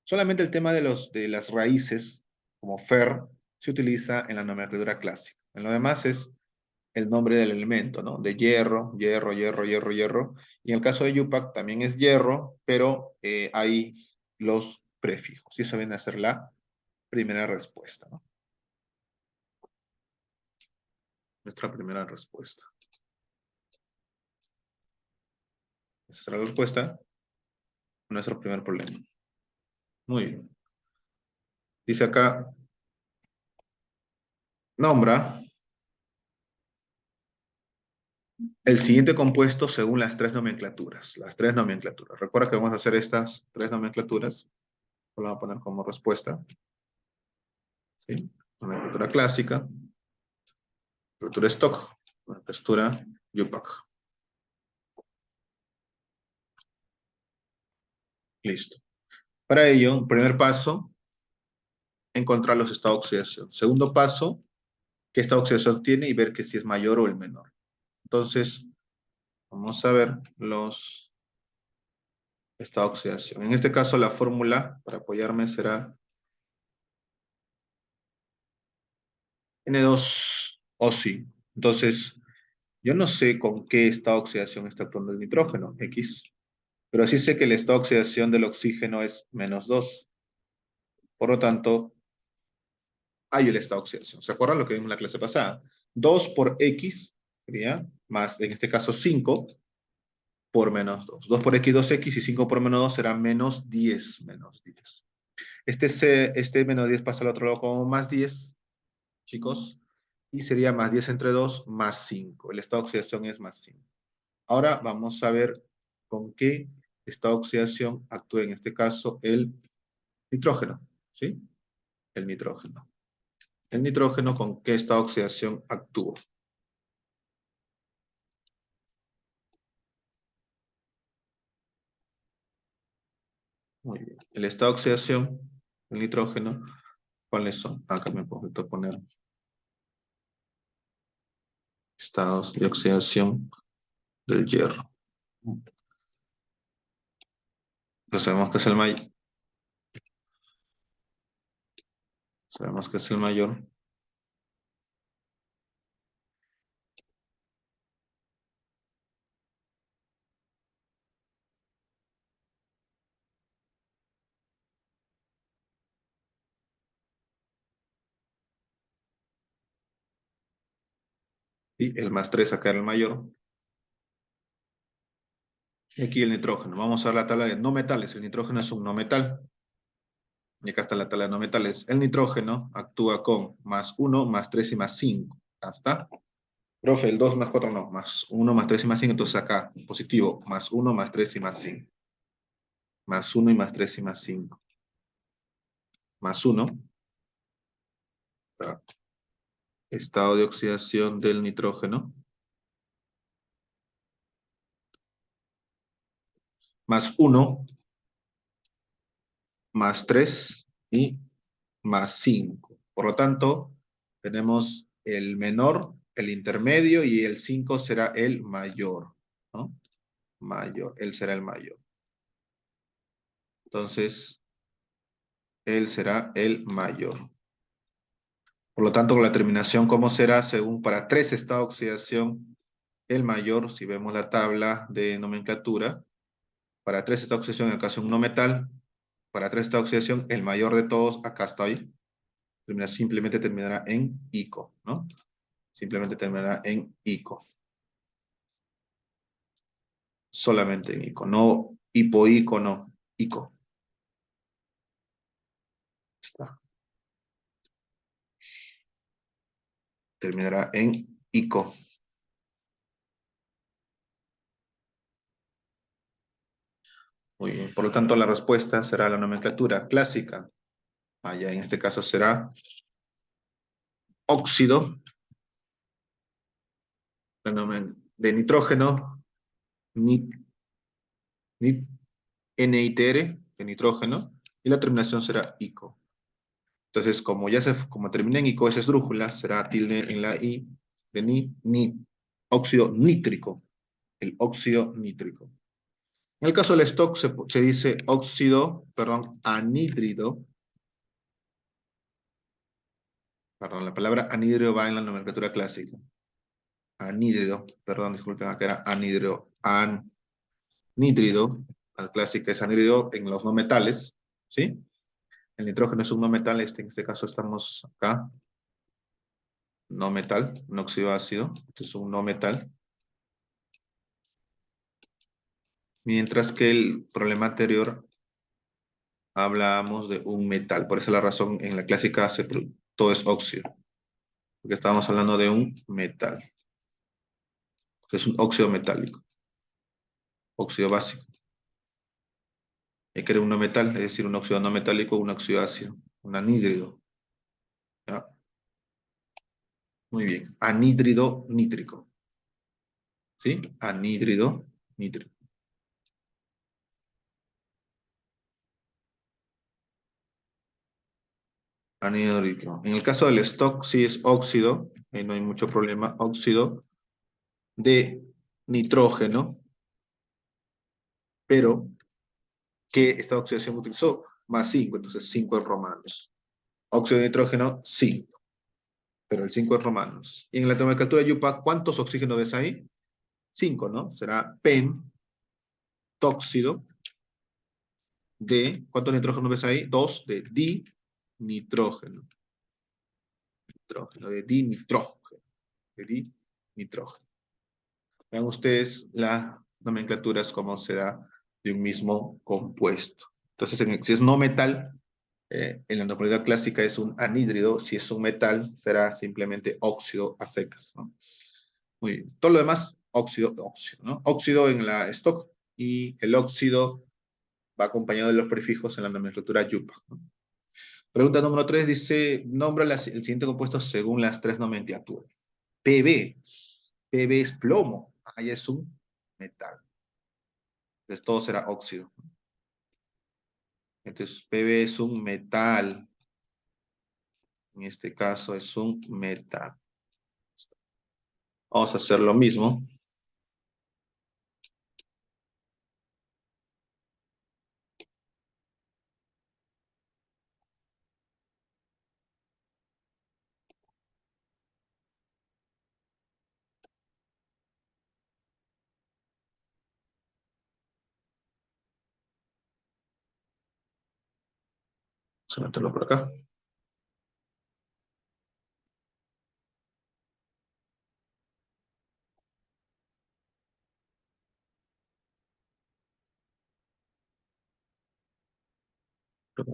Solamente el tema de las raíces, como fer, se utiliza en la nomenclatura clásica. En lo demás es el nombre del elemento, ¿no? De hierro, hierro, hierro, hierro, hierro. Y en el caso de UPAC también es hierro, pero hay los prefijos. Y eso viene a ser la primera respuesta, ¿no? Nuestra primera respuesta. Esa será la respuesta a nuestro primer problema. Muy bien. Dice acá, nombra el siguiente compuesto según las tres nomenclaturas. Las tres nomenclaturas. Recuerda que vamos a hacer estas tres nomenclaturas. Lo vamos a poner como respuesta. ¿Sí? Nomenclatura clásica, nomenclatura stock, nomenclatura UPAC. Listo. Para ello, primer paso, encontrar los estados de oxidación. Segundo paso, qué estado de oxidación tiene y ver que si es mayor o el menor. Entonces, vamos a ver los estados de oxidación. En este caso, la fórmula para apoyarme será N2O sí. Entonces, yo no sé con qué estado de oxidación está actuando el nitrógeno, X, pero sí sé que el estado de oxidación del oxígeno es -2. Por lo tanto, hay el estado de oxidación. ¿Se acuerdan lo que vimos en la clase pasada? 2 por X sería más, en este caso, 5 por -2. 2 por X, 2X y 5 por -2 será -10. -10. Este -10 pasa al otro lado como +10, chicos, y sería +10 entre 2, +5. El estado de oxidación es +5. Ahora vamos a ver con qué estado de oxidación actúa en este caso el nitrógeno, ¿sí? El nitrógeno. El nitrógeno con qué estado de oxidación actúa. Muy bien. El estado de oxidación, el nitrógeno, ¿cuáles son? Acá me puedo poner estados de oxidación del hierro. Ya sabemos que es el mayor. Sabemos que es el mayor. Y el +3 acá era el mayor. Y aquí el nitrógeno. Vamos a ver la tabla de no metales. El nitrógeno es un no metal. Y acá está la tabla de no metales. El nitrógeno actúa con +1, +3 y +5. Acá está. Profe, el 2 más 4 no. +1, +3 y +5. Entonces acá, positivo. +1, +3 y +5. +1 y +3 y +5. +1. Ah, estado de oxidación del nitrógeno. Más 1, más 3 y más 5. Por lo tanto, tenemos el menor, el intermedio y el 5 será el mayor, ¿no? Mayor, él será el mayor. Entonces, él será el mayor. Por lo tanto, con la terminación, ¿cómo será? Según para 3 estados de oxidación, el mayor, si vemos la tabla de nomenclatura, para 3 estados de oxidación, en el caso de un no metal, para 3 estados de oxidación, el mayor de todos, acá está ahí, simplemente terminará en ico, ¿no? Simplemente terminará en ico. Solamente en ico, no hipoico, no, ico. Está. Terminará en ico. Muy bien. Por lo tanto, la respuesta será la nomenclatura clásica. Allá en este caso será óxido de nitrógeno, NIT, NIT, NITR, de nitrógeno, y la terminación será ico. Entonces, como termina en ico, esa esdrújula, será tilde en la i de ni, óxido nítrico, el óxido nítrico. En el caso del stock se dice anhídrido. Perdón, la palabra anhídrido va en la nomenclatura clásica. Anhídrido, perdón, disculpen, acá era anhídrido. Anhídrido, la clásica es anhídrido en los no metales, ¿sí? El nitrógeno es un no metal, en este caso estamos acá, no metal, un óxido ácido, este es un no metal. Mientras que el problema anterior hablábamos de un metal, por esa es la razón en la clásica todo es óxido, porque estábamos hablando de un metal. Es un óxido metálico, óxido básico. Hay que era un no metal, es decir, un óxido no metálico, un óxido ácido, un anhídrido. ¿Ya? Muy bien, anhídrido nítrico. ¿Sí? Anhídrido nítrico. Anhídrido nítrico. En el caso del stock, sí es óxido, no hay mucho problema, óxido de nitrógeno, pero ¿qué esta oxidación utilizó? Más 5, entonces 5 en romanos. Óxido de nitrógeno, 5, pero el 5 en romanos. Y en la nomenclatura Yupa, ¿cuántos oxígenos ves ahí? 5, ¿no? Será pentóxido de, ¿cuántos nitrógenos ves ahí? 2 de dinitrógeno. Nitrógeno, de dinitrógeno. De dinitrógeno. Vean ustedes las nomenclaturas como se da de un mismo compuesto. Entonces, si es no metal, en la nomenclatura clásica es un anhídrido, si es un metal será simplemente óxido a secas, ¿no? Muy bien. Todo lo demás, óxido, óxido, ¿no? Óxido en la stock y el óxido va acompañado de los prefijos en la nomenclatura yupa, ¿no? Pregunta número 3 dice, nombra el siguiente compuesto según las 3 nomenclaturas. PB. PB es plomo. Ahí es un metal. Entonces todo será óxido. Entonces PB es un metal. En este caso es un metal. Vamos a hacer lo mismo. Vamos a meterlo por acá.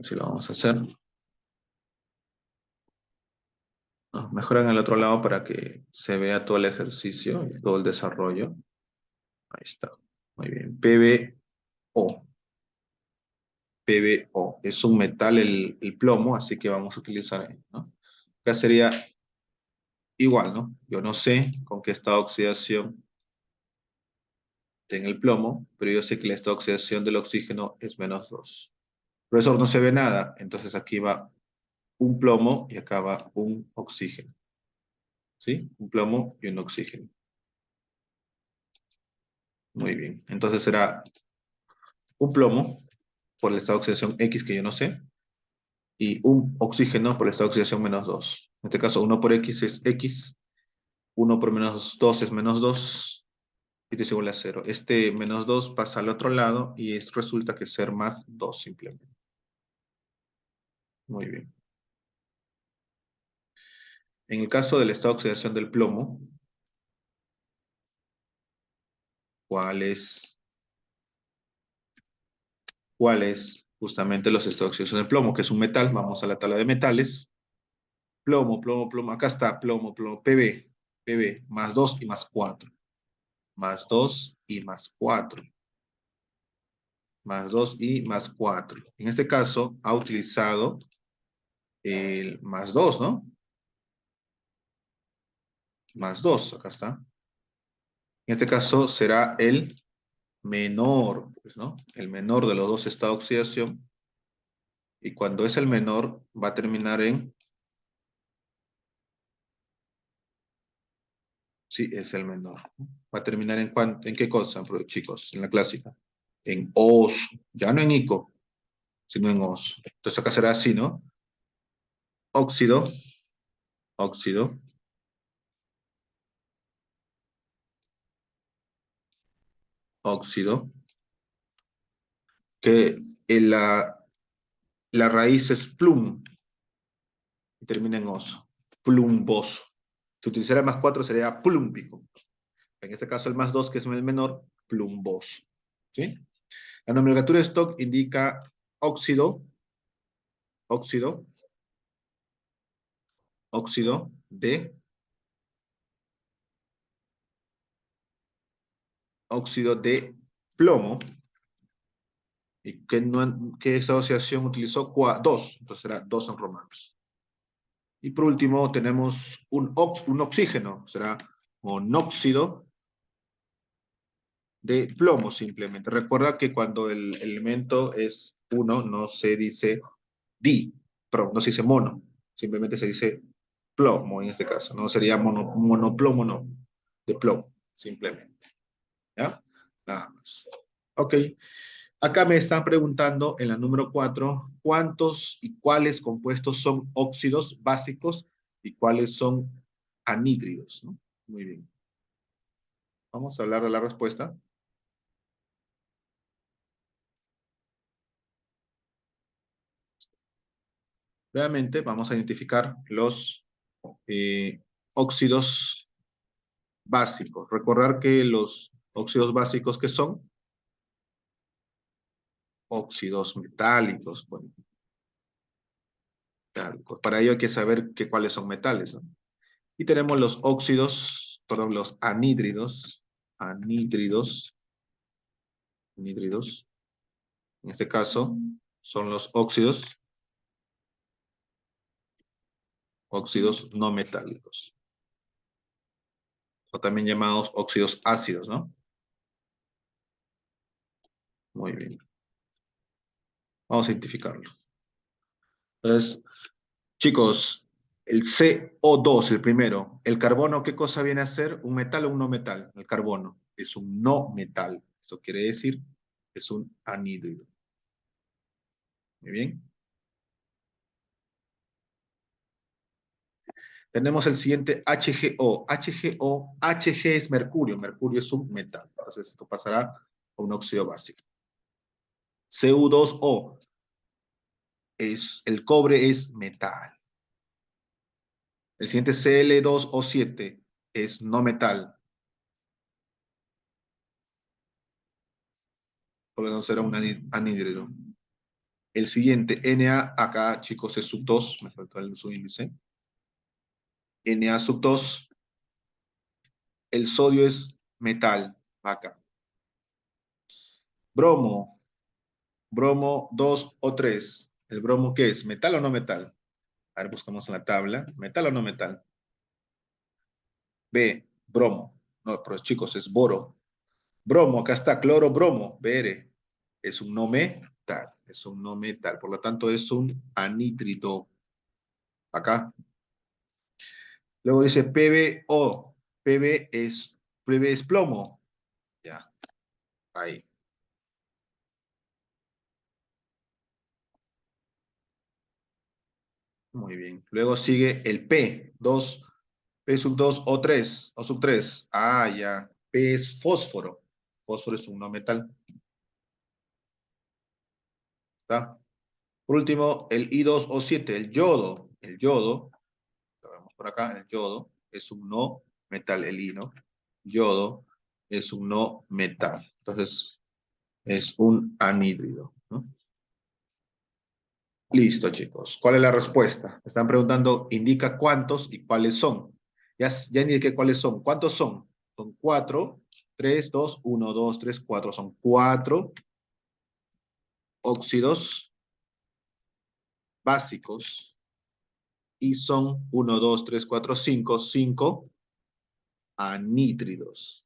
Así lo vamos a hacer. No, mejor en el otro lado para que se vea todo el ejercicio y todo el desarrollo. Ahí está. Muy bien. PbO. PbO. Es un metal el plomo, así que vamos a utilizar, ¿no? Acá sería igual, ¿no? Yo no sé con qué estado de oxidación tenga el plomo, pero yo sé que el estado de oxidación del oxígeno es -2. Profesor, no se ve nada, entonces aquí va un plomo y acá va un oxígeno. ¿Sí? Un plomo y un oxígeno. Muy bien. Entonces será un plomo por el estado de oxidación X, que yo no sé, y un oxígeno por el estado de oxidación -2. En este caso, 1 por X es X, 1 por -2 es -2, y te es igual a 0. Este -2 pasa al otro lado y resulta que ser +2 simplemente. Muy bien. En el caso del estado de oxidación del plomo, ¿cuál es justamente los estados de oxidación del plomo? Que es un metal. Vamos a la tabla de metales. Plomo, plomo, plomo. Acá está plomo, plomo. PB, +2 y +4. +2 y +4. +2 y +4. En este caso, ha utilizado el +2, ¿no? +2, acá está. En este caso será el menor, pues, ¿no? El menor de los dos estados de oxidación. Y cuando es el menor, va a terminar en... Sí, es el menor. Va a terminar en ¿en qué cosa, chicos? En la clásica. En os, ya no en ico, sino en os. Entonces acá será así, ¿no? Óxido, óxido, óxido, que la raíz es plum y termina en os. Plumboso. Si utilizara +4 sería plúmpico. En este caso el +2, que es el menor, plumboso. ¿Sí? La nomenclatura de Stock indica óxido, óxido, óxido de, óxido de plomo. ¿Y qué, qué asociación utilizó? 2. Entonces será 2 en romanos. Y por último tenemos un oxígeno. Será monóxido de plomo simplemente. Recuerda que cuando el elemento es 1 no se dice pero no se dice mono. Simplemente se dice plomo en este caso. No sería monoplomo, no. De plomo, simplemente. ¿Ya? Nada más. Ok. Acá me están preguntando en la número 4, ¿cuántos y cuáles compuestos son óxidos básicos y cuáles son anhídridos? ¿No? Muy bien. Vamos a hablar de la respuesta. Realmente vamos a identificar los óxidos básicos. Recordar que los óxidos básicos que son óxidos metálicos. Bueno, metálicos. Para ello hay que saber cuáles son metales, ¿no? Y tenemos los óxidos, perdón, los anhídridos. Anhídridos. Anhídridos. En este caso son los óxidos no metálicos. O también llamados óxidos ácidos, ¿no? Muy bien. Vamos a identificarlo. Entonces, chicos, el CO2, el primero, el carbono, ¿qué cosa viene a ser? ¿Un metal o un no metal? El carbono es un no metal. Eso quiere decir que es un anhídrido. Muy bien. Tenemos el siguiente HGO. Hg es mercurio. Mercurio es un metal. Entonces, esto pasará a un óxido básico. Cu2O. El cobre es metal. El siguiente Cl2O7 es no metal. Por lo tanto, será un anhídrido. El siguiente, Na, acá, chicos, es sub 2. Me faltó el subíndice. Na sub 2. El sodio es metal. Acá. Bromo. Bromo 2 o 3. ¿El bromo qué es? ¿Metal o no metal? A ver, buscamos en la tabla. ¿Metal o no metal? B, bromo. No, pero chicos, es boro. Bromo, acá está, cloro, bromo, Br. Es un no metal, es un no metal. Por lo tanto, es un anhídrido. Acá. Luego dice PbO. PB es plomo. Ya, ahí. Muy bien. Luego sigue el P, 2, P sub 2 o 3, o sub 3. Ah, ya. P es fósforo. Fósforo es un no metal. ¿Está? Por último, el I2O7, el yodo. El yodo, lo vemos por acá, el yodo es un no metal, el I, ¿no? Yodo es un no metal. Entonces, es un anhídrido, ¿no? Listo, chicos. ¿Cuál es la respuesta? Me están preguntando, indica cuántos y cuáles son. Ya indiqué cuáles son. ¿Cuántos son? Son cuatro, tres, dos, uno, dos, tres, cuatro. Son cuatro óxidos básicos y son uno, dos, tres, cuatro, cinco anhídridos.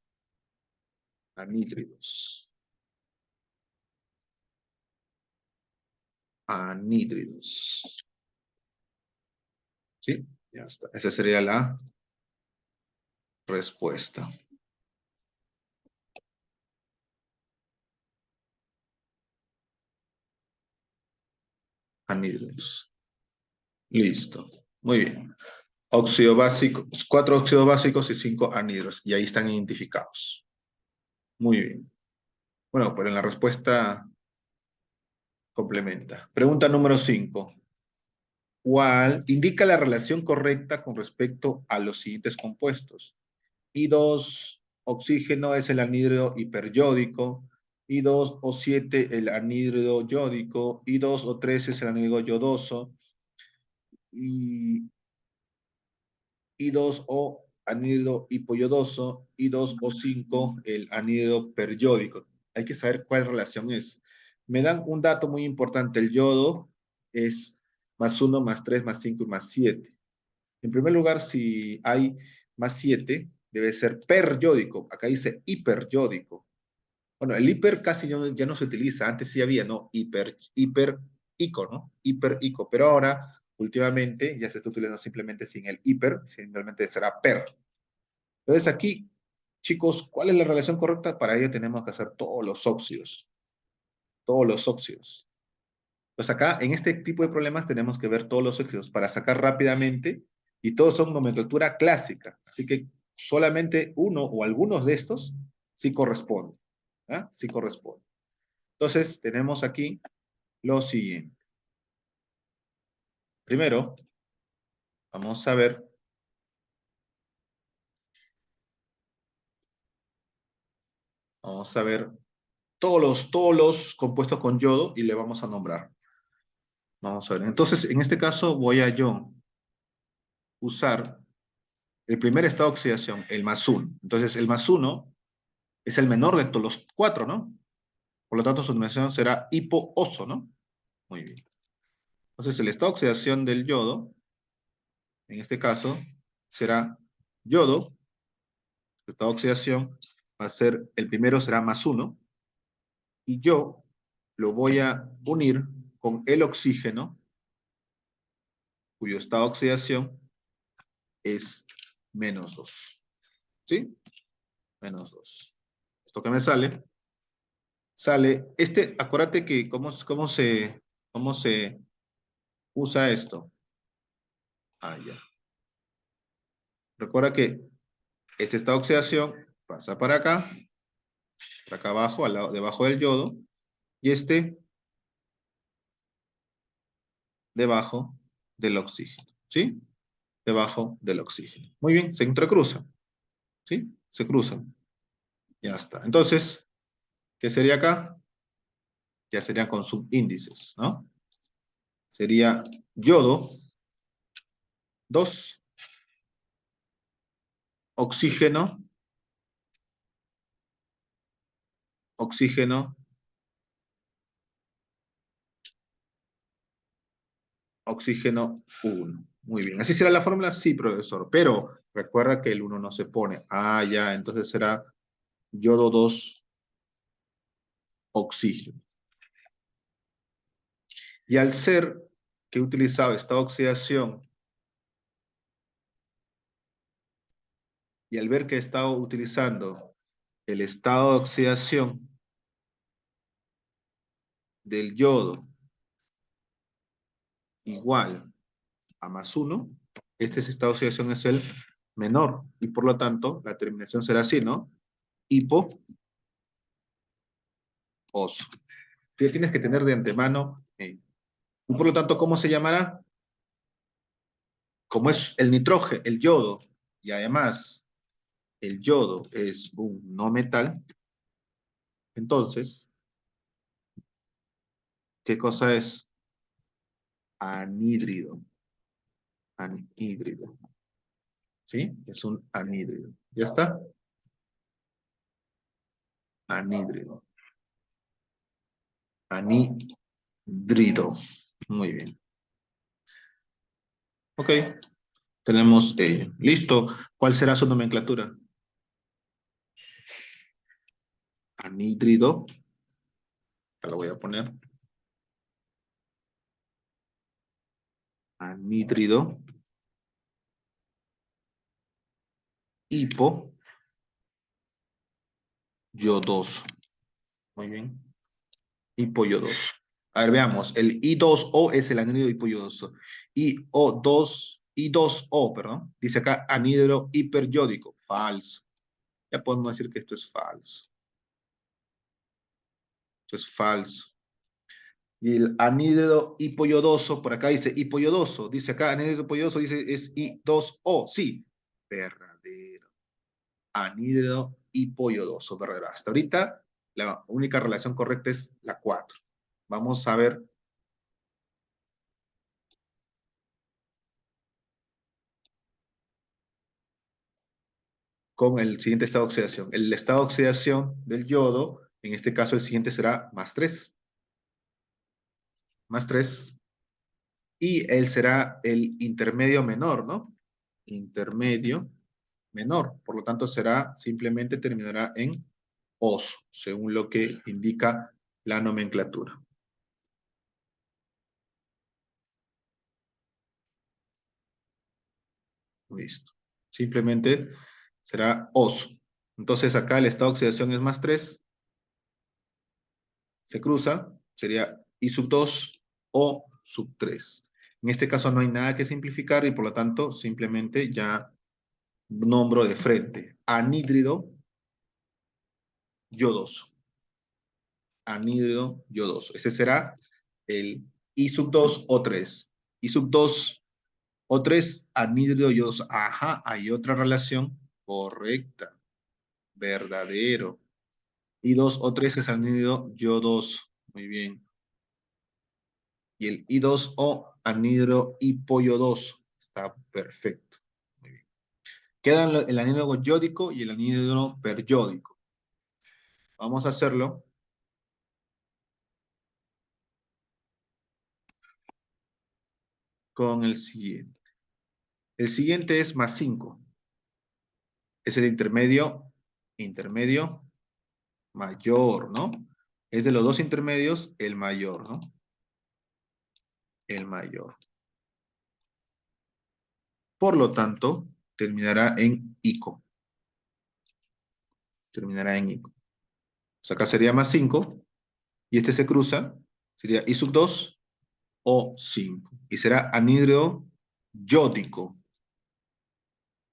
Anhídridos. Anhídridos. ¿Sí? Ya está. Esa sería la respuesta. Anhídridos. Listo. Muy bien. Óxido básico, cuatro óxidos básicos y cinco anhidros. Y ahí están identificados. Muy bien. Bueno, pero en la respuesta complementa. Pregunta número 5. ¿Cuál indica la relación correcta con respecto a los siguientes compuestos? I2, oxígeno es el anhídrido hiperyódico. I2O7, el anhídrido yódico. I2O3 es el anhídrido yodoso. Y I2O, anhídrido hipoyodoso. I2O5, el anhídrido periódico. Hay que saber cuál relación es. Me dan un dato muy importante. El yodo es +1, +3, +5 y +7. En primer lugar, si hay +7, debe ser periódico. Acá dice hiperyódico. Bueno, el hiper casi ya no se utiliza. Antes sí había, ¿no? Hiper-ico, ¿no? Hiper-ico. Pero ahora, últimamente, ya se está utilizando simplemente sin el hiper, simplemente será per. Entonces aquí, chicos, ¿cuál es la relación correcta? Para ello tenemos que hacer todos los óxidos. Todos los óxidos. Pues acá, en este tipo de problemas, tenemos que ver todos los óxidos para sacar rápidamente y todos son nomenclatura clásica. Así que solamente uno o algunos de estos sí corresponden. ¿Ah? Sí corresponden. Entonces, tenemos aquí lo siguiente. Primero, vamos a ver todos los compuestos con yodo y le vamos a nombrar. Vamos a ver. Entonces, en este caso voy a yo usar el primer estado de oxidación, el +1. Entonces, el +1 es el menor de todos los cuatro, ¿no? Por lo tanto, su denominación será hipooso, ¿no? Muy bien. Entonces, el estado de oxidación del yodo, en este caso, será yodo. El estado de oxidación va a ser, el primero será +1. Y yo lo voy a unir con el oxígeno, cuyo estado de oxidación es -2. ¿Sí? -2. ¿Esto que me sale? Sale, acuérdate que cómo se usa esto. Ah, ya. Recuerda que este estado de oxidación pasa para acá abajo, al lado, debajo del yodo, y este debajo del oxígeno. ¿Sí? Debajo del oxígeno. Muy bien, se entrecruzan. ¿Sí? Se cruzan. Ya está. Entonces, ¿qué sería acá? Ya serían con subíndices, ¿no? Sería yodo, 2, oxígeno, oxígeno, Oxígeno 1. Muy bien. ¿Así será la fórmula? Sí, profesor. Pero recuerda que el 1 no se pone. Ah, ya. Entonces será yodo 2, oxígeno. Y al ser que he utilizado esta oxidación, y al ver que he estado utilizando el estado de oxidación del yodo igual a +1, este estado de oxidación es el menor. Y por lo tanto, la terminación será así, ¿no? Hipo oso. Tú ya tienes que tener de antemano. Y por lo tanto, ¿cómo se llamará? Como es el nitrógeno, el yodo, y además el yodo es un no metal, entonces, ¿qué cosa es? Anhídrido. Anhídrido. ¿Sí? Es un anhídrido. ¿Ya está? Anhídrido. Anhídrido. Muy bien. Ok. Tenemos ello. Listo. ¿Cuál será su nomenclatura? Anhídrido. Ya lo voy a poner. Anhídrido. Hipo. Yodoso. Muy bien. Hipoyodoso. A ver, veamos. El I2O es el anhídrido hipoyodoso. I2O, perdón. Dice acá anhídrido hiperyódico. Falso. Ya podemos decir que esto es falso. Esto es falso. Y el anhídrido hipoyodoso, por acá dice hipoyodoso. Dice acá anhídrido hipoyodoso, dice es I2O. Sí. Verdadero. Anhídrido hipoyodoso. Verdadero. Hasta ahorita la única relación correcta es la 4. Vamos a ver con el siguiente estado de oxidación. El estado de oxidación del yodo, en este caso el siguiente será +3. +3. Y él será el intermedio menor, ¿no? Intermedio menor. Por lo tanto, será, simplemente terminará en oso, según lo que indica la nomenclatura. Listo. Simplemente será oso. Entonces acá el estado de oxidación es +3. Se cruza, sería I2 o ⁻3. En este caso no hay nada que simplificar y por lo tanto simplemente ya nombro de frente. Anhídrido yodoso. Anhídrido yodoso. Ese será el I2 o 3. I2 o 3, anhídrido yodoso. Ajá, hay otra relación correcta. Verdadero. I2 o 3 es anhídrido yodoso. Muy bien. Y el I2O anhidro hipoyodoso. Está perfecto. Muy bien. Quedan el anhídrido yódico y el anhídrido peryódico. Vamos a hacerlo con el siguiente. El siguiente es +5. Es el intermedio mayor, ¿no? Es de los dos intermedios el mayor, ¿no? El mayor. Por lo tanto, terminará en ico. Terminará en ico. O sea, acá sería +5 y este se cruza, sería I2 o 5. Y será anhídrido yódico.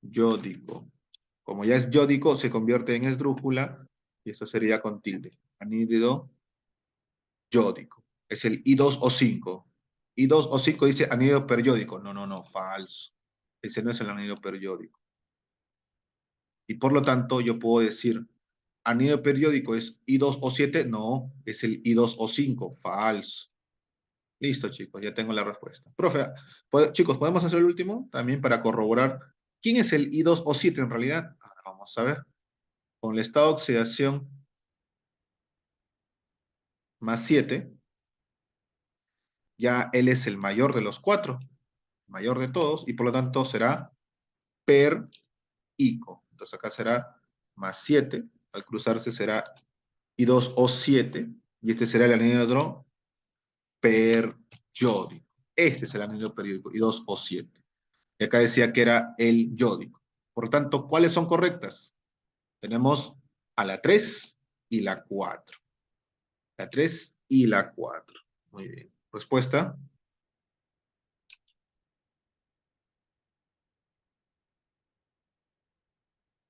Yódico. Como ya es yódico, se convierte en esdrújula y esto sería con tilde. Anhídrido yódico. Es el I2O5. I2O5 dice anhídrido periódico. No, no, no, falso. Ese no es el anhídrido periódico. Y por lo tanto, yo puedo decir anhídrido periódico es I2O7. No, es el I2O5. Falso. Listo, chicos, ya tengo la respuesta. Profe, chicos, ¿podemos hacer el último? También para corroborar quién es el I2O7 en realidad. Ahora vamos a ver. Con el estado de oxidación +7, ya él es el mayor de los cuatro, mayor de todos, y por lo tanto será per ico. Entonces acá será más 7, al cruzarse será I2O7, y este será el anhidro periódico. Este es el anhidro periódico, I2O7. Y acá decía que era el yódico. Por lo tanto, ¿cuáles son correctas? Tenemos a la 3 y la 4. La 3 y la 4. Muy bien. Respuesta.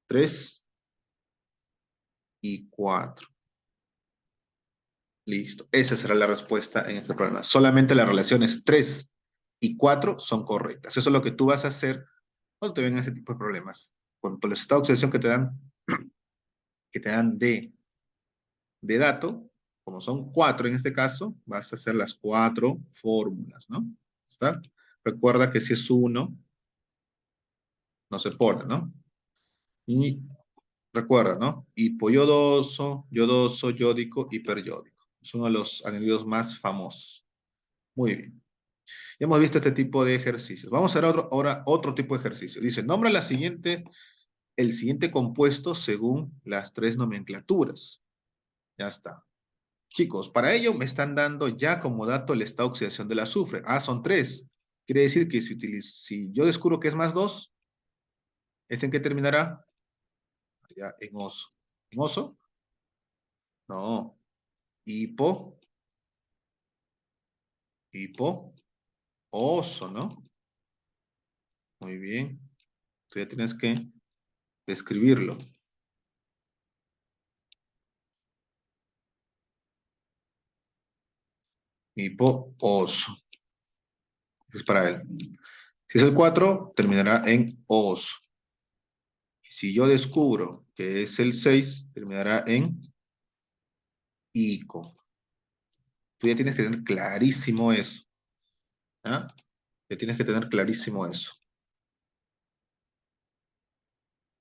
3 y 4. Listo. Esa será la respuesta en este problema. Solamente las relaciones 3 y 4 son correctas. Eso es lo que tú vas a hacer cuando te vengan ese tipo de problemas. Cuando los estados de oxidación que te dan de dato, como son 4 en este caso, vas a hacer las 4 fórmulas, ¿no? ¿Está? Recuerda que si es uno no se pone, ¿no? Y recuerda, ¿no? Hipoyodoso, yodoso, yódico, hiperyódico. Es uno de los anhidridos más famosos. Muy bien. Ya hemos visto este tipo de ejercicios. Vamos a ver ahora otro tipo de ejercicio. Dice, nombra el siguiente compuesto según las tres nomenclaturas. Ya está. Chicos, para ello me están dando ya como dato el estado de oxidación del azufre. Ah, son tres. Quiere decir que si yo descubro que es más dos, ¿este en qué terminará? Ya, en oso. ¿En oso? No. Hipo, oso, ¿no? Muy bien. Tú ya tienes que describirlo. Hipo, oso. Es para él. Si es el 4 terminará en oso. Si yo descubro que es el 6 terminará en ico. Tú ya tienes que tener clarísimo eso. ¿Ah? Ya tienes que tener clarísimo eso.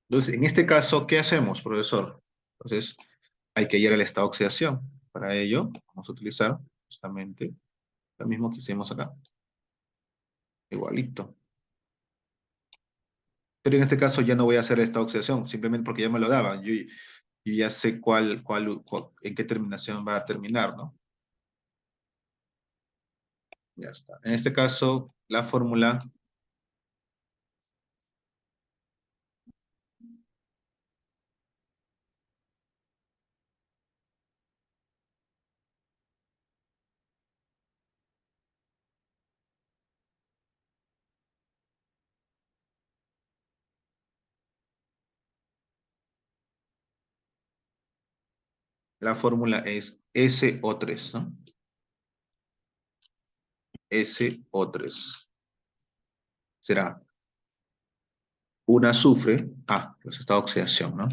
Entonces, en este caso, ¿qué hacemos, profesor? Entonces, hay que ir al estado de oxidación. Para ello, vamos a utilizar justamente lo mismo que hicimos acá. Igualito. Pero en este caso ya no voy a hacer esta oxidación, simplemente porque ya me lo daban. Yo ya sé en qué terminación va a terminar, ¿no? Ya está. En este caso, la fórmula es SO3, ¿no? SO3. Será un azufre. Ah, pues está oxidación, ¿no?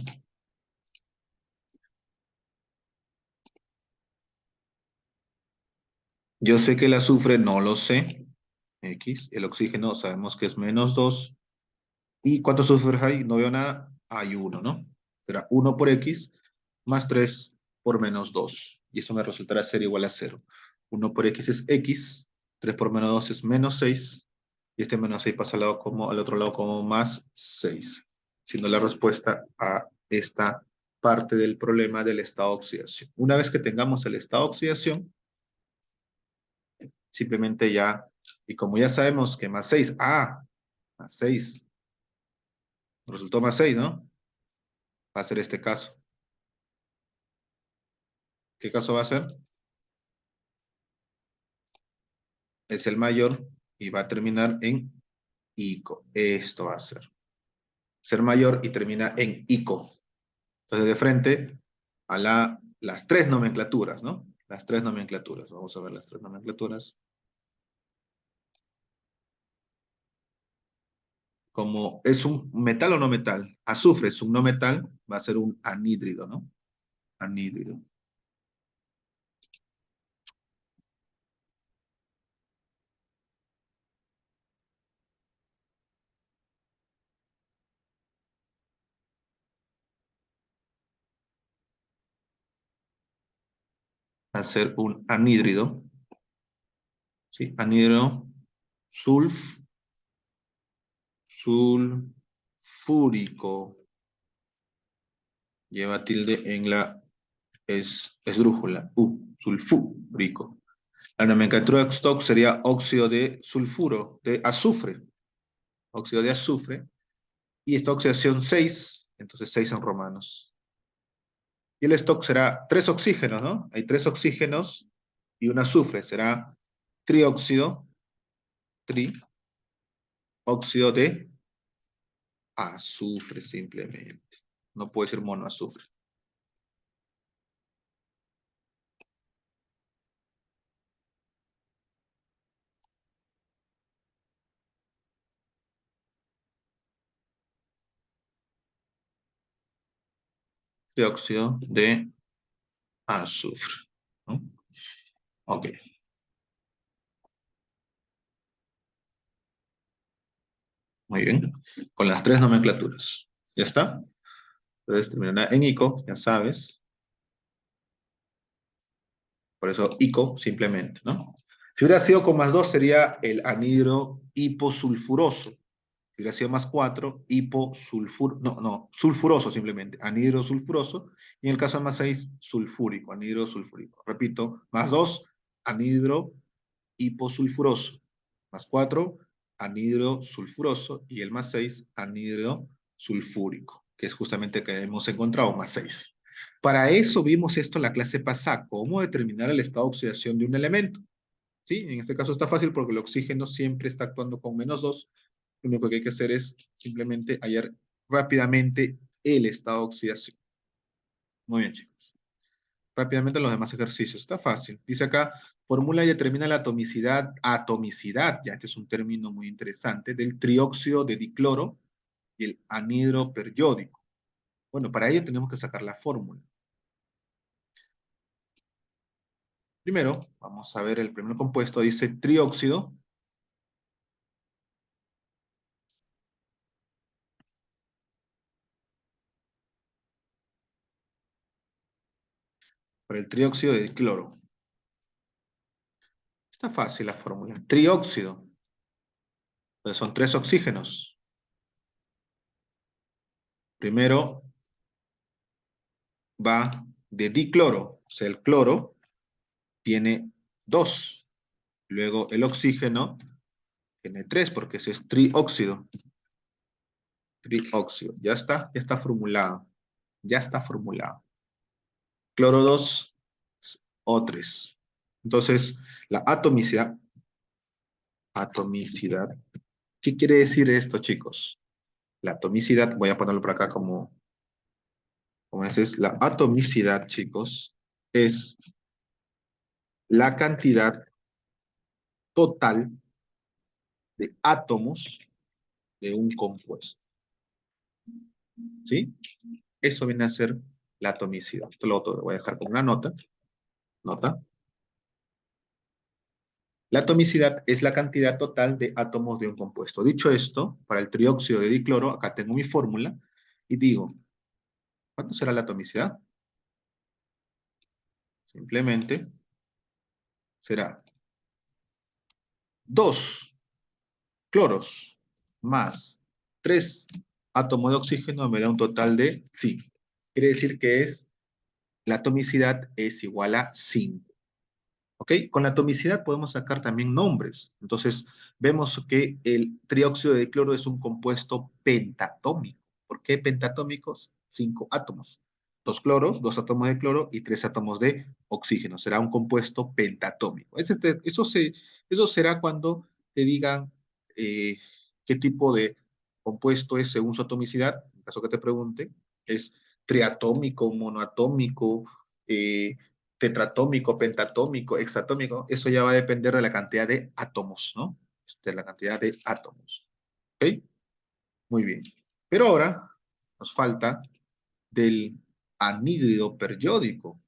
Yo sé que el azufre no lo sé. X. El oxígeno sabemos que es -2. ¿Y cuántos azufres hay? No veo nada. Hay uno, ¿no? Será 1 por X más 3 por -2. Y eso me resultará ser igual a 0. 1 por X es X. 3 por -2 es -6. Y este -6 pasa al otro lado como +6. Siendo la respuesta a esta parte del problema del estado de oxidación. Una vez que tengamos el estado de oxidación, simplemente ya, y como ya sabemos que +6, +6, resultó +6, ¿no? Va a ser este caso. ¿Qué caso va a ser? Es el mayor y va a terminar en ico. Esto va a ser mayor y termina en ico. Entonces, de frente a las tres nomenclaturas, ¿no? Las tres nomenclaturas. Vamos a ver las tres nomenclaturas. Como es un metal o no metal, azufre es un no metal, va a ser un anhídrido, ¿no? Anhídrido. Va a ser un anhídrido. ¿sí? Anhidro sulf, sulfúrico. Lleva tilde en la esdrújula. Sulfúrico. La nomenclatura de stock sería óxido de sulfuro, de azufre. Óxido de azufre. Y esta oxidación 6, entonces 6 en romanos. Y el stock será 3 oxígenos, ¿no? Hay 3 oxígenos y un azufre. Será trióxido, trióxido de azufre simplemente. No puede ser monoazufre. Trióxido de azufre, ¿no? Ok, muy bien. Con las 3 nomenclaturas. ¿Ya está? Entonces terminará en ico, ya sabes. Por eso ico simplemente, ¿no? Si hubiera sido con más 2 sería el anhidro hiposulfuroso. Si hubiera sido más 4, sulfuroso simplemente, anhidro sulfuroso. Y en el caso de más 6, sulfúrico, anhidro sulfúrico. Repito, más 2, anhidro hiposulfuroso. Más 4, anhidro sulfuroso. Y el más 6, anhidro sulfúrico, que es justamente que hemos encontrado, más 6. Para eso vimos esto en la clase pasada, cómo determinar el estado de oxidación de un elemento. ¿Sí? En este caso está fácil porque el oxígeno siempre está actuando con menos 2. Lo único que hay que hacer es simplemente hallar rápidamente el estado de oxidación. Muy bien, chicos. Rápidamente los demás ejercicios. Está fácil. Dice acá, formula y determina la atomicidad, ya este es un término muy interesante, del trióxido de dicloro y el anhidro periódico. Bueno, para ello tenemos que sacar la fórmula. Primero, vamos a ver el primer compuesto. Dice trióxido. Para el trióxido de dicloro. Está fácil la fórmula. Trióxido. Entonces son 3 oxígenos. Primero va de dicloro, o sea, el cloro tiene 2. Luego el oxígeno tiene 3 porque ese es trióxido. Trióxido. Ya está formulado. Ya está formulado. Cloro 2 O3. Entonces, la atomicidad. ¿Qué quiere decir esto, chicos? La atomicidad, voy a ponerlo por acá como es la atomicidad, chicos, es la cantidad total de átomos de un compuesto. ¿Sí? Eso viene a ser la atomicidad. Esto lo voy a dejar con una nota. Nota. La atomicidad es la cantidad total de átomos de un compuesto. Dicho esto, para el trióxido de dicloro, acá tengo mi fórmula y digo, ¿cuánto será la atomicidad? Simplemente será 2 cloros más 3 átomos de oxígeno me da un total de 5. Quiere decir que la atomicidad es igual a 5. ¿Ok? Con la atomicidad podemos sacar también nombres. Entonces, vemos que el trióxido de cloro es un compuesto pentatómico. ¿Por qué pentatómicos? 5 átomos. 2 cloros, 2 átomos de cloro y 3 átomos de oxígeno. Será un compuesto pentatómico. Eso será cuando te digan eh, qué tipo de compuesto es según su atomicidad. En caso que te pregunte, es triatómico, monoatómico, tetratómico, pentatómico, hexatómico, eso ya va a depender de la cantidad de átomos, ¿no? De la cantidad de átomos. ¿Ok? Muy bien. Pero ahora nos falta del anhídrido periódico.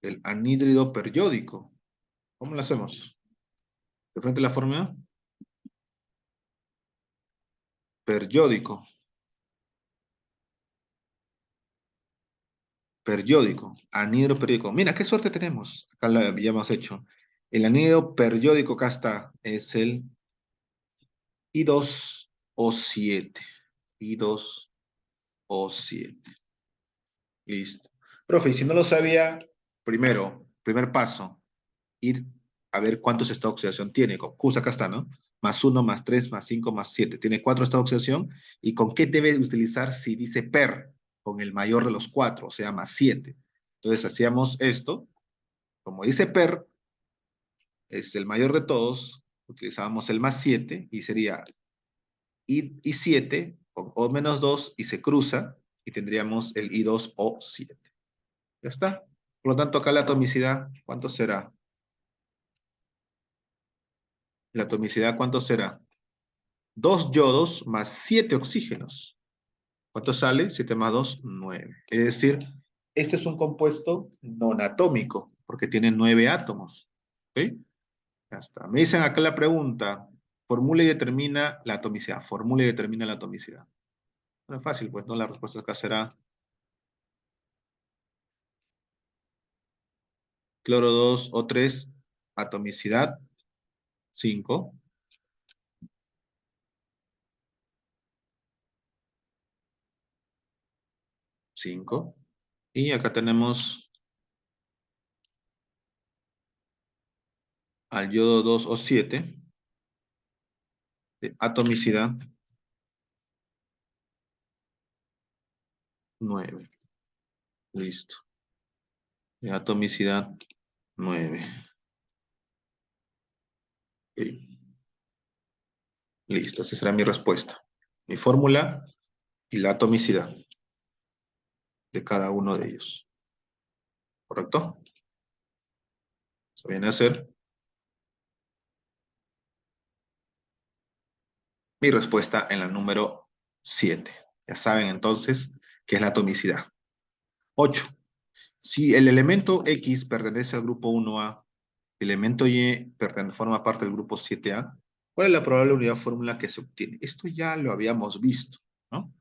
El anhídrido periódico. ¿Cómo lo hacemos? ¿De frente a la fórmula? periódico. Periódico, anhidro periódico. Mira, qué suerte tenemos. Acá lo habíamos hecho. El anhidro periódico, acá está, es el I2O7. I2O7. Listo. Profe, y si no lo sabía, primer paso, ir a ver cuántos estados de oxidación tiene. Con Q, acá está, ¿no? Más 1, más 3, más 5, más 7. Tiene 4 estados de oxidación. ¿Y con qué debe utilizar si dice per? Con el mayor de los 4, o sea, más 7. Entonces hacíamos esto. Como dice per, es el mayor de todos, utilizábamos el más 7 y sería I 7 con O menos 2 y se cruza y tendríamos el I2O7. Ya está. Por lo tanto, acá la atomicidad, ¿cuánto será? La atomicidad, ¿cuánto será? 2 yodos más 7 oxígenos. ¿Cuánto sale? 7 más 2, 9. Es decir, este es un compuesto nonatómico, porque tiene 9 átomos. ¿Ok? Ya está. Me dicen acá la pregunta, formula y determina la atomicidad. Formula y determina la atomicidad. No es fácil, pues, ¿no? La respuesta acá será cloro 2 o 3, atomicidad 5, 5. Y acá tenemos al yodo 2 o 7, de atomicidad 9. Listo. De atomicidad 9. Ok. Listo, esa será mi respuesta. Mi fórmula y la atomicidad de cada uno de ellos. ¿Correcto? Eso viene a ser mi respuesta en la número 7. Ya saben entonces qué es la atomicidad. 8. Si el elemento X pertenece al grupo 1A, el elemento Y forma parte del grupo 7A, ¿cuál es la probable unidad fórmula que se obtiene? Esto ya lo habíamos visto, ¿no?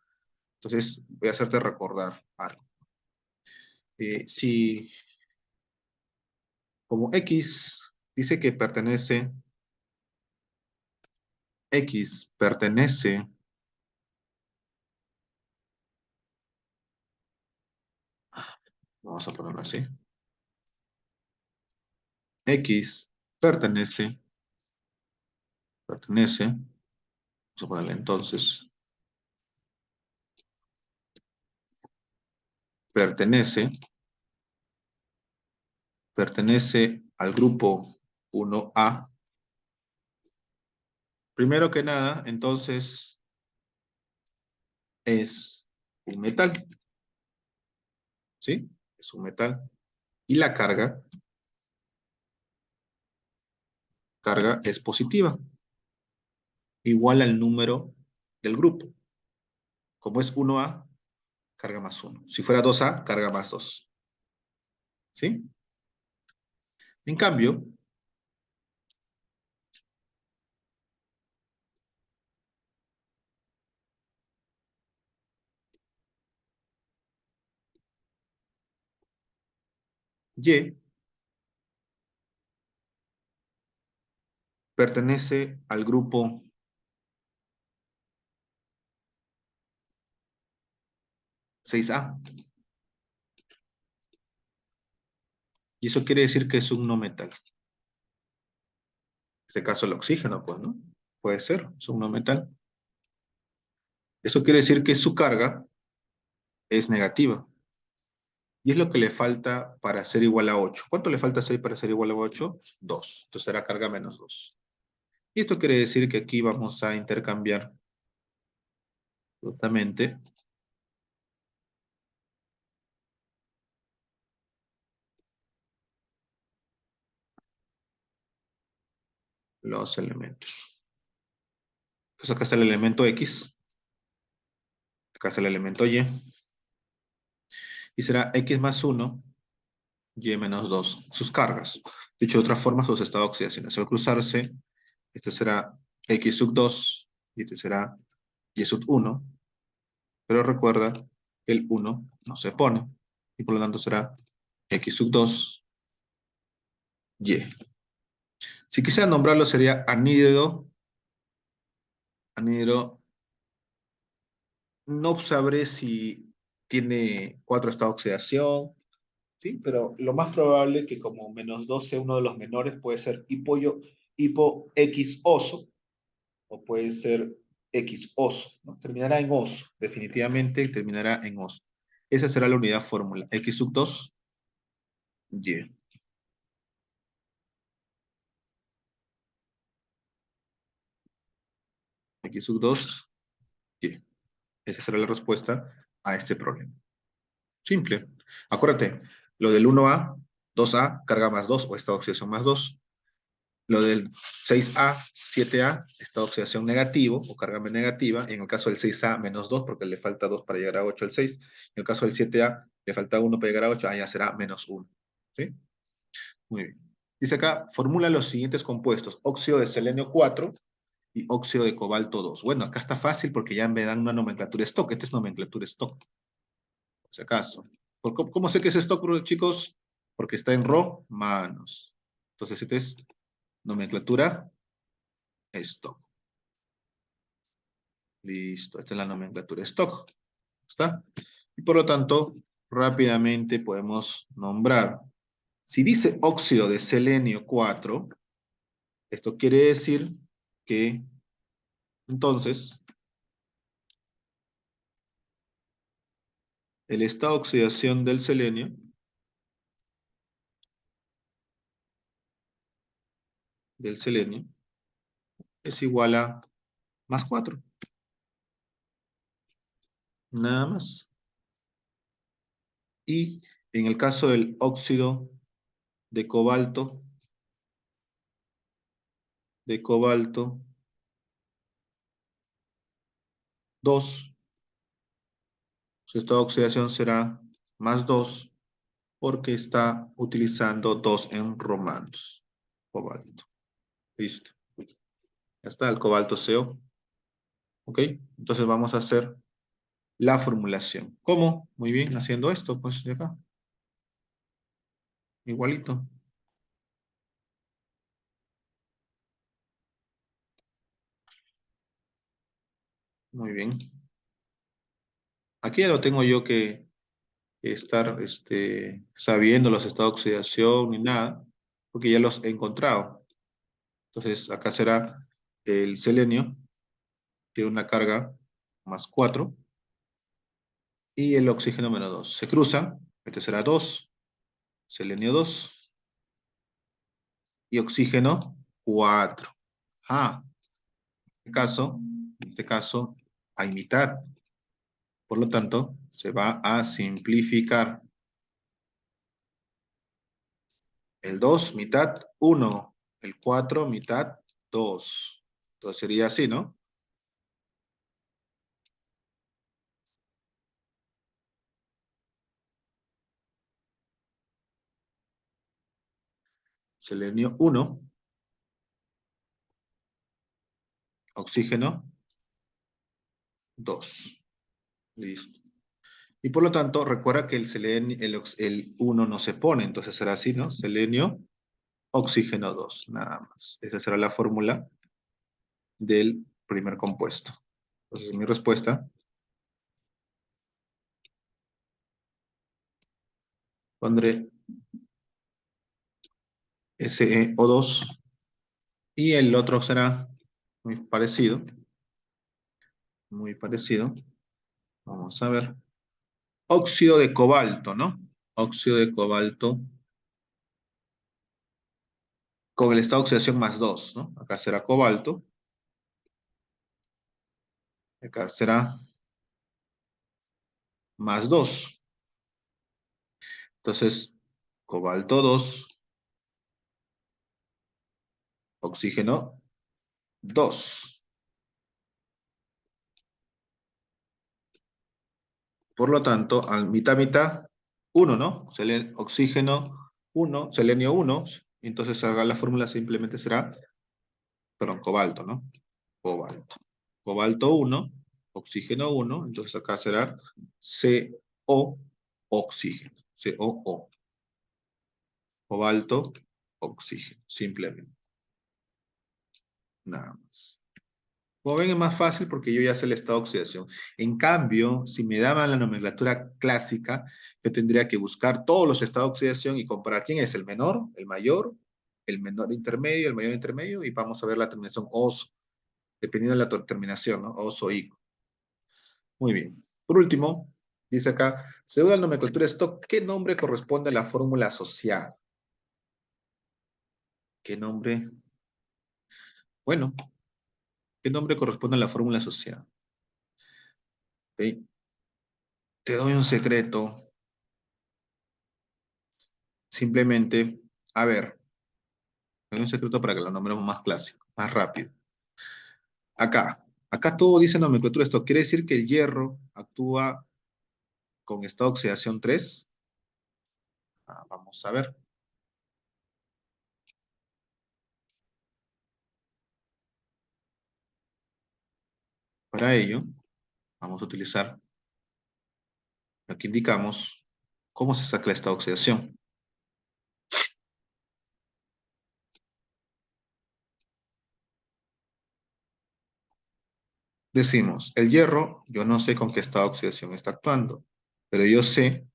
Entonces voy a hacerte recordar algo. Si como X dice que X pertenece, vamos a ponerlo así, X pertenece, vamos a ponerle entonces, pertenece, pertenece al grupo 1A. Primero que nada, entonces, es un metal, ¿sí? Es un metal. Y la carga es positiva, igual al número del grupo. Como es 1A, carga más 1. Si fuera 2A, carga más 2. ¿Sí? En cambio, Y pertenece al grupo 6A. Y eso quiere decir que es un no metal. En este caso el oxígeno, pues, ¿no? Puede ser, es un no metal. Eso quiere decir que su carga es negativa. Y es lo que le falta para ser igual a 8. ¿Cuánto le falta a 6 para ser igual a 8? 2. Entonces será carga menos 2. Y esto quiere decir que aquí vamos a intercambiar justamente los elementos. Entonces acá está el elemento X, acá está el elemento y será X más 1, Y menos 2, sus cargas. Dicho de otra forma, sus estados de oxidación. Al cruzarse, este será X sub 2 y este será Y sub 1, pero recuerda que el 1 no se pone, y por lo tanto será X sub 2, Y. Si quisiera nombrarlo sería anhidro, no sabré si tiene 4 estados de oxidación, ¿sí? Pero lo más probable es que como -2 sea uno de los menores, puede ser hipo X oso, o puede ser X oso, ¿no? Terminará en oso, definitivamente terminará en oso. Esa será la unidad fórmula, X sub 2, Y. X sub 2, Y. Esa será la respuesta a este problema. Simple. Acuérdate, lo del 1A, 2A, carga más 2 o estado de oxidación más 2. Lo del 6A, 7A, estado de oxidación negativo o carga negativa. En el caso del 6A, menos 2, porque le falta 2 para llegar a 8 al 6. En el caso del 7A, le falta 1 para llegar a 8, ya será menos 1. ¿Sí? Muy bien. Dice acá, formula los siguientes compuestos. Óxido de selenio 4 y óxido de cobalto 2. Bueno, acá está fácil porque ya me dan una nomenclatura stock. Esta es nomenclatura stock, por si acaso. ¿Cómo sé que es stock, chicos? Porque está en romanos. Entonces, esta es nomenclatura stock. Listo, esta es la nomenclatura stock. ¿Está? Y por lo tanto, rápidamente podemos nombrar. Si dice óxido de selenio 4, esto quiere decir que, entonces, el estado de oxidación del selenio, es igual a más 4. Nada más. Y en el caso del óxido de cobalto 2, su estado de oxidación será más 2 porque está utilizando 2 en romanos. Cobalto. Listo. Ya está el cobalto CO. ¿Ok? Entonces vamos a hacer la formulación. ¿Cómo? Muy bien, haciendo esto, pues de acá. Igualito. Muy bien. Aquí ya no tengo yo que estar sabiendo los estados de oxidación ni nada, porque ya los he encontrado. Entonces, acá será el selenio, tiene una carga más 4, y el oxígeno menos 2. Se cruzan, este será 2, selenio 2, y oxígeno 4. Ah, en este caso, hay mitad. Por lo tanto, se va a simplificar. El 2, mitad 1. El 4, mitad 2. Entonces sería así, ¿no? Selenio 1, oxígeno 2. Listo. Y por lo tanto, recuerda que el selenio, el 1 no se pone, entonces será así, ¿no? Selenio, oxígeno 2, nada más. Esa será la fórmula del primer compuesto. Entonces, mi respuesta, pondré SeO2 y el otro será muy parecido, muy parecido. Vamos a ver. Óxido de cobalto, ¿no? Óxido de cobalto con el estado de oxidación más 2, ¿no? Acá será cobalto. Acá será más 2. Entonces, cobalto 2, oxígeno 2. Por lo tanto, al mitad, mitad, 1, ¿no? Oxígeno 1, selenio 1. Entonces, haga la fórmula simplemente será, perdón, cobalto, ¿no? Cobalto. Cobalto 1, oxígeno 1, entonces acá será CO, oxígeno. COO, cobalto, oxígeno, simplemente. Nada más. Como ven, es más fácil porque yo ya sé el estado de oxidación. En cambio, si me daban la nomenclatura clásica, yo tendría que buscar todos los estados de oxidación y comparar quién es el menor, el menor intermedio, el mayor intermedio, y vamos a ver la terminación OS, dependiendo de la terminación, ¿no? OS o ICO. Muy bien. Por último, dice acá, según la nomenclatura stock, ¿qué nombre corresponde a la fórmula asociada? ¿Qué nombre? Bueno, ¿qué nombre corresponde a la fórmula asociada? ¿Ok? Te doy un secreto. Simplemente, a ver, te doy un secreto para que lo nombremos más clásico, más rápido. Acá todo dice nomenclatura stock. Quiere decir que el hierro actúa con estado de oxidación 3. Vamos a ver. Para ello, vamos a utilizar, aquí indicamos cómo se saca el estado de oxidación. Decimos, el hierro, yo no sé con qué estado de oxidación está actuando, pero yo sé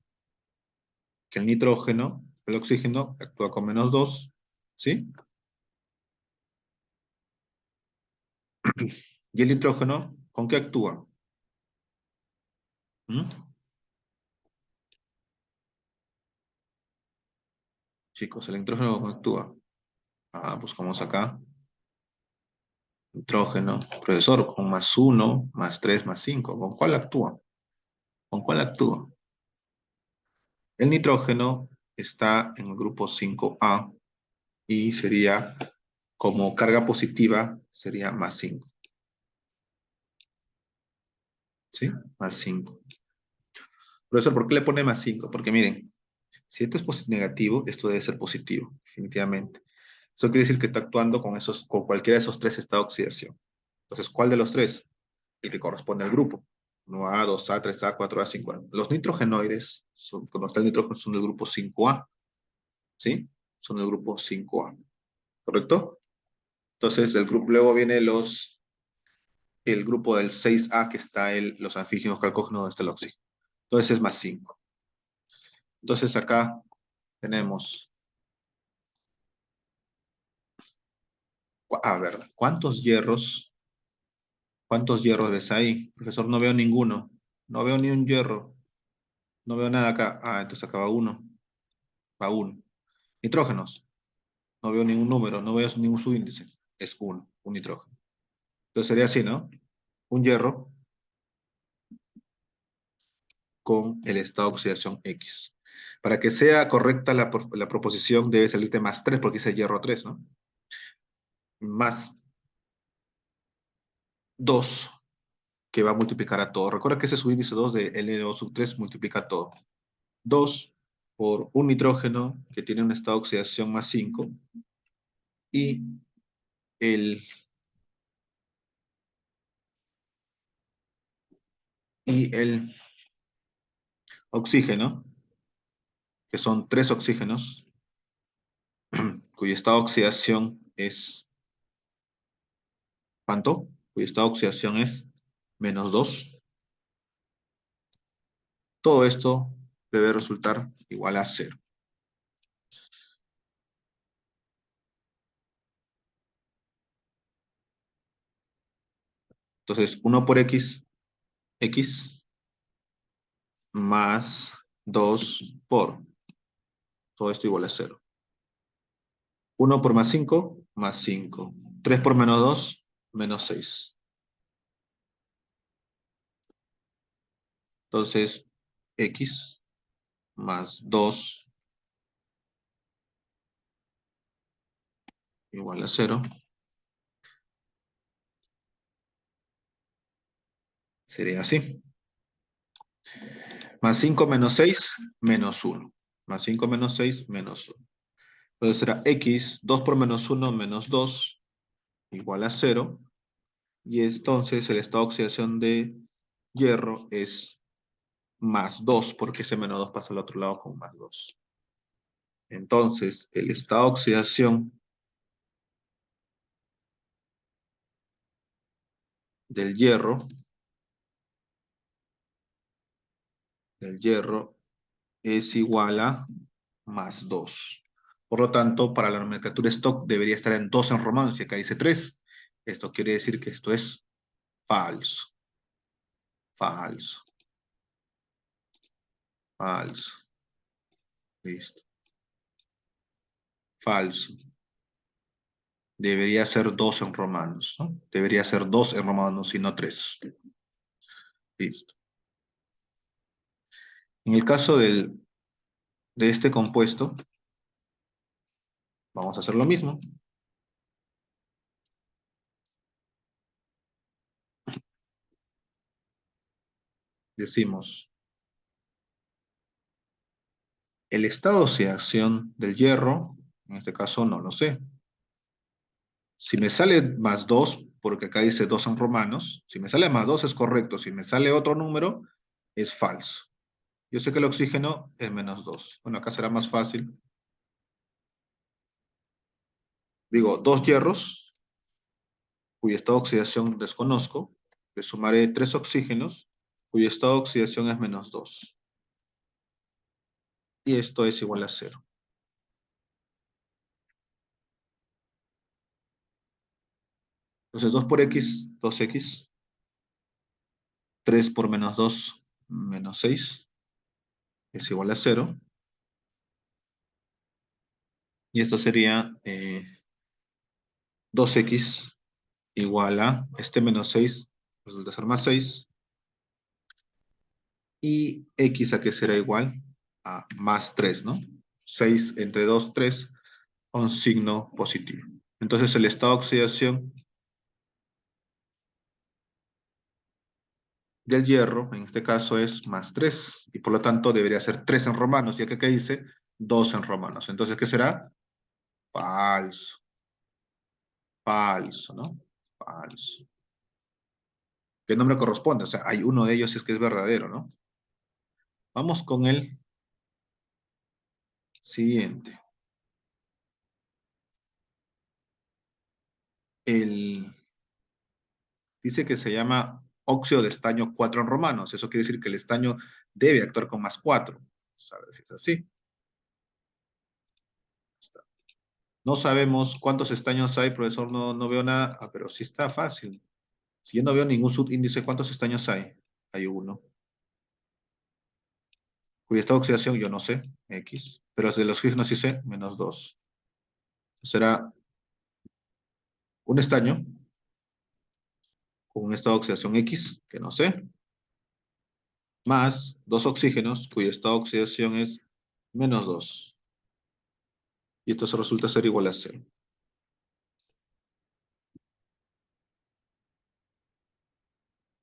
que el nitrógeno, el oxígeno, actúa con -2, ¿sí? Y el nitrógeno, ¿con qué actúa? ¿Mm? Chicos, el nitrógeno, ¿cómo actúa? Buscamos acá. Nitrógeno, profesor, con +1, +3, +5. ¿Con cuál actúa? ¿Con cuál actúa? El nitrógeno está en el grupo 5A y sería, como carga positiva, sería +5. ¿Sí? +5. Profesor, ¿por qué le pone +5? Porque miren, si esto es negativo, esto debe ser positivo, definitivamente. Eso quiere decir que está actuando con cualquiera de esos tres estados de oxidación. Entonces, ¿cuál de los tres? El que corresponde al grupo. 1A, 2A, 3A, 4A, 5A. Los nitrogenoides, cuando está el nitrógeno, son del grupo 5A. ¿Sí? Son del grupo 5A. ¿Correcto? Entonces, luego viene el grupo del 6A, que está los anfígenos calcógenos, donde está el oxígeno. Entonces es +5. Entonces acá tenemos, a ver, ¿cuántos hierros ves ahí? Profesor, no veo ninguno. No veo ni un hierro. No veo nada acá. Entonces acá va uno. Va uno. Nitrógenos. No veo ningún número. No veo ningún subíndice. Es uno. Un nitrógeno. Entonces sería así, ¿no? Un hierro con el estado de oxidación X. Para que sea correcta la proposición debe salirte +3 porque dice hierro 3, ¿no? Más 2 que va a multiplicar a todo. Recuerda que ese subíndice 2 de L2 sub 3 multiplica todo. 2 por un nitrógeno que tiene un estado de oxidación +5 y el, el oxígeno, que son 3 oxígenos, cuyo estado de oxidación es, ¿cuánto? Cuyo estado de oxidación es -2. Todo esto debe resultar igual a 0. Entonces, 1 por X más 2 por, todo esto igual a 0. 1 por +5, +5. 3 por -2, -6. Entonces, X más 2 igual a 0. Sería así. +5 menos 6, -1. +5 menos 6, -1. Entonces será X, 2 por -1, -2, igual a 0. Y entonces el estado de oxidación de hierro es más 2, porque ese menos 2 pasa al otro lado con más 2. Entonces, el estado de oxidación del hierro es igual a más 2. Por lo tanto, para la nomenclatura stock debería estar en 2 en romano, si acá dice 3. Esto quiere decir que esto es falso, falso, falso. Listo. Falso. Debería ser 2 en romanos, ¿no? Debería ser 2 en romanos y no 3. Listo. En el caso de este compuesto, vamos a hacer lo mismo. Decimos, el estado de oxidación del hierro, en este caso no lo sé. Si me sale más 2, porque acá dice 2 en romanos, si me sale más 2 es correcto, si me sale otro número, es falso. Yo sé que el oxígeno es menos 2. Bueno, acá será más fácil. Digo, 2 hierros, cuyo estado de oxidación desconozco, le sumaré 3 oxígenos, cuyo estado de oxidación es menos 2. Y esto es igual a 0. Entonces 2 por x, 2x. 3 por menos 2, menos 6. Es igual a 0. Y esto sería 2x igual a este menos 6, resulta ser más 6. Y x a qué será igual a más 3, ¿no? 6 entre 2, 3, con signo positivo. Entonces el estado de oxidación del hierro, en este caso, es más 3. Y por lo tanto debería ser 3 en romanos, ya que acá dice 2 en romanos. Entonces, ¿qué será? Falso. Falso, ¿no? Falso. ¿Qué nombre corresponde? O sea, hay uno de ellos si es que es verdadero, ¿no? Vamos con el siguiente. Dice que se llama óxido de estaño 4 en romanos. Eso quiere decir que el estaño debe actuar con más 4. Vamos a ver si es así. No sabemos cuántos estaños hay, profesor, no veo nada. Ah, pero sí está fácil. Si yo no veo ningún subíndice, ¿cuántos estaños hay? Hay uno. Cuya estado de oxidación yo no sé, X. Pero de los oxígenos sí sé, menos 2. Será un estaño con un estado de oxidación X, que no sé, más 2 oxígenos, cuyo estado de oxidación es menos 2. Y esto se resulta ser igual a 0.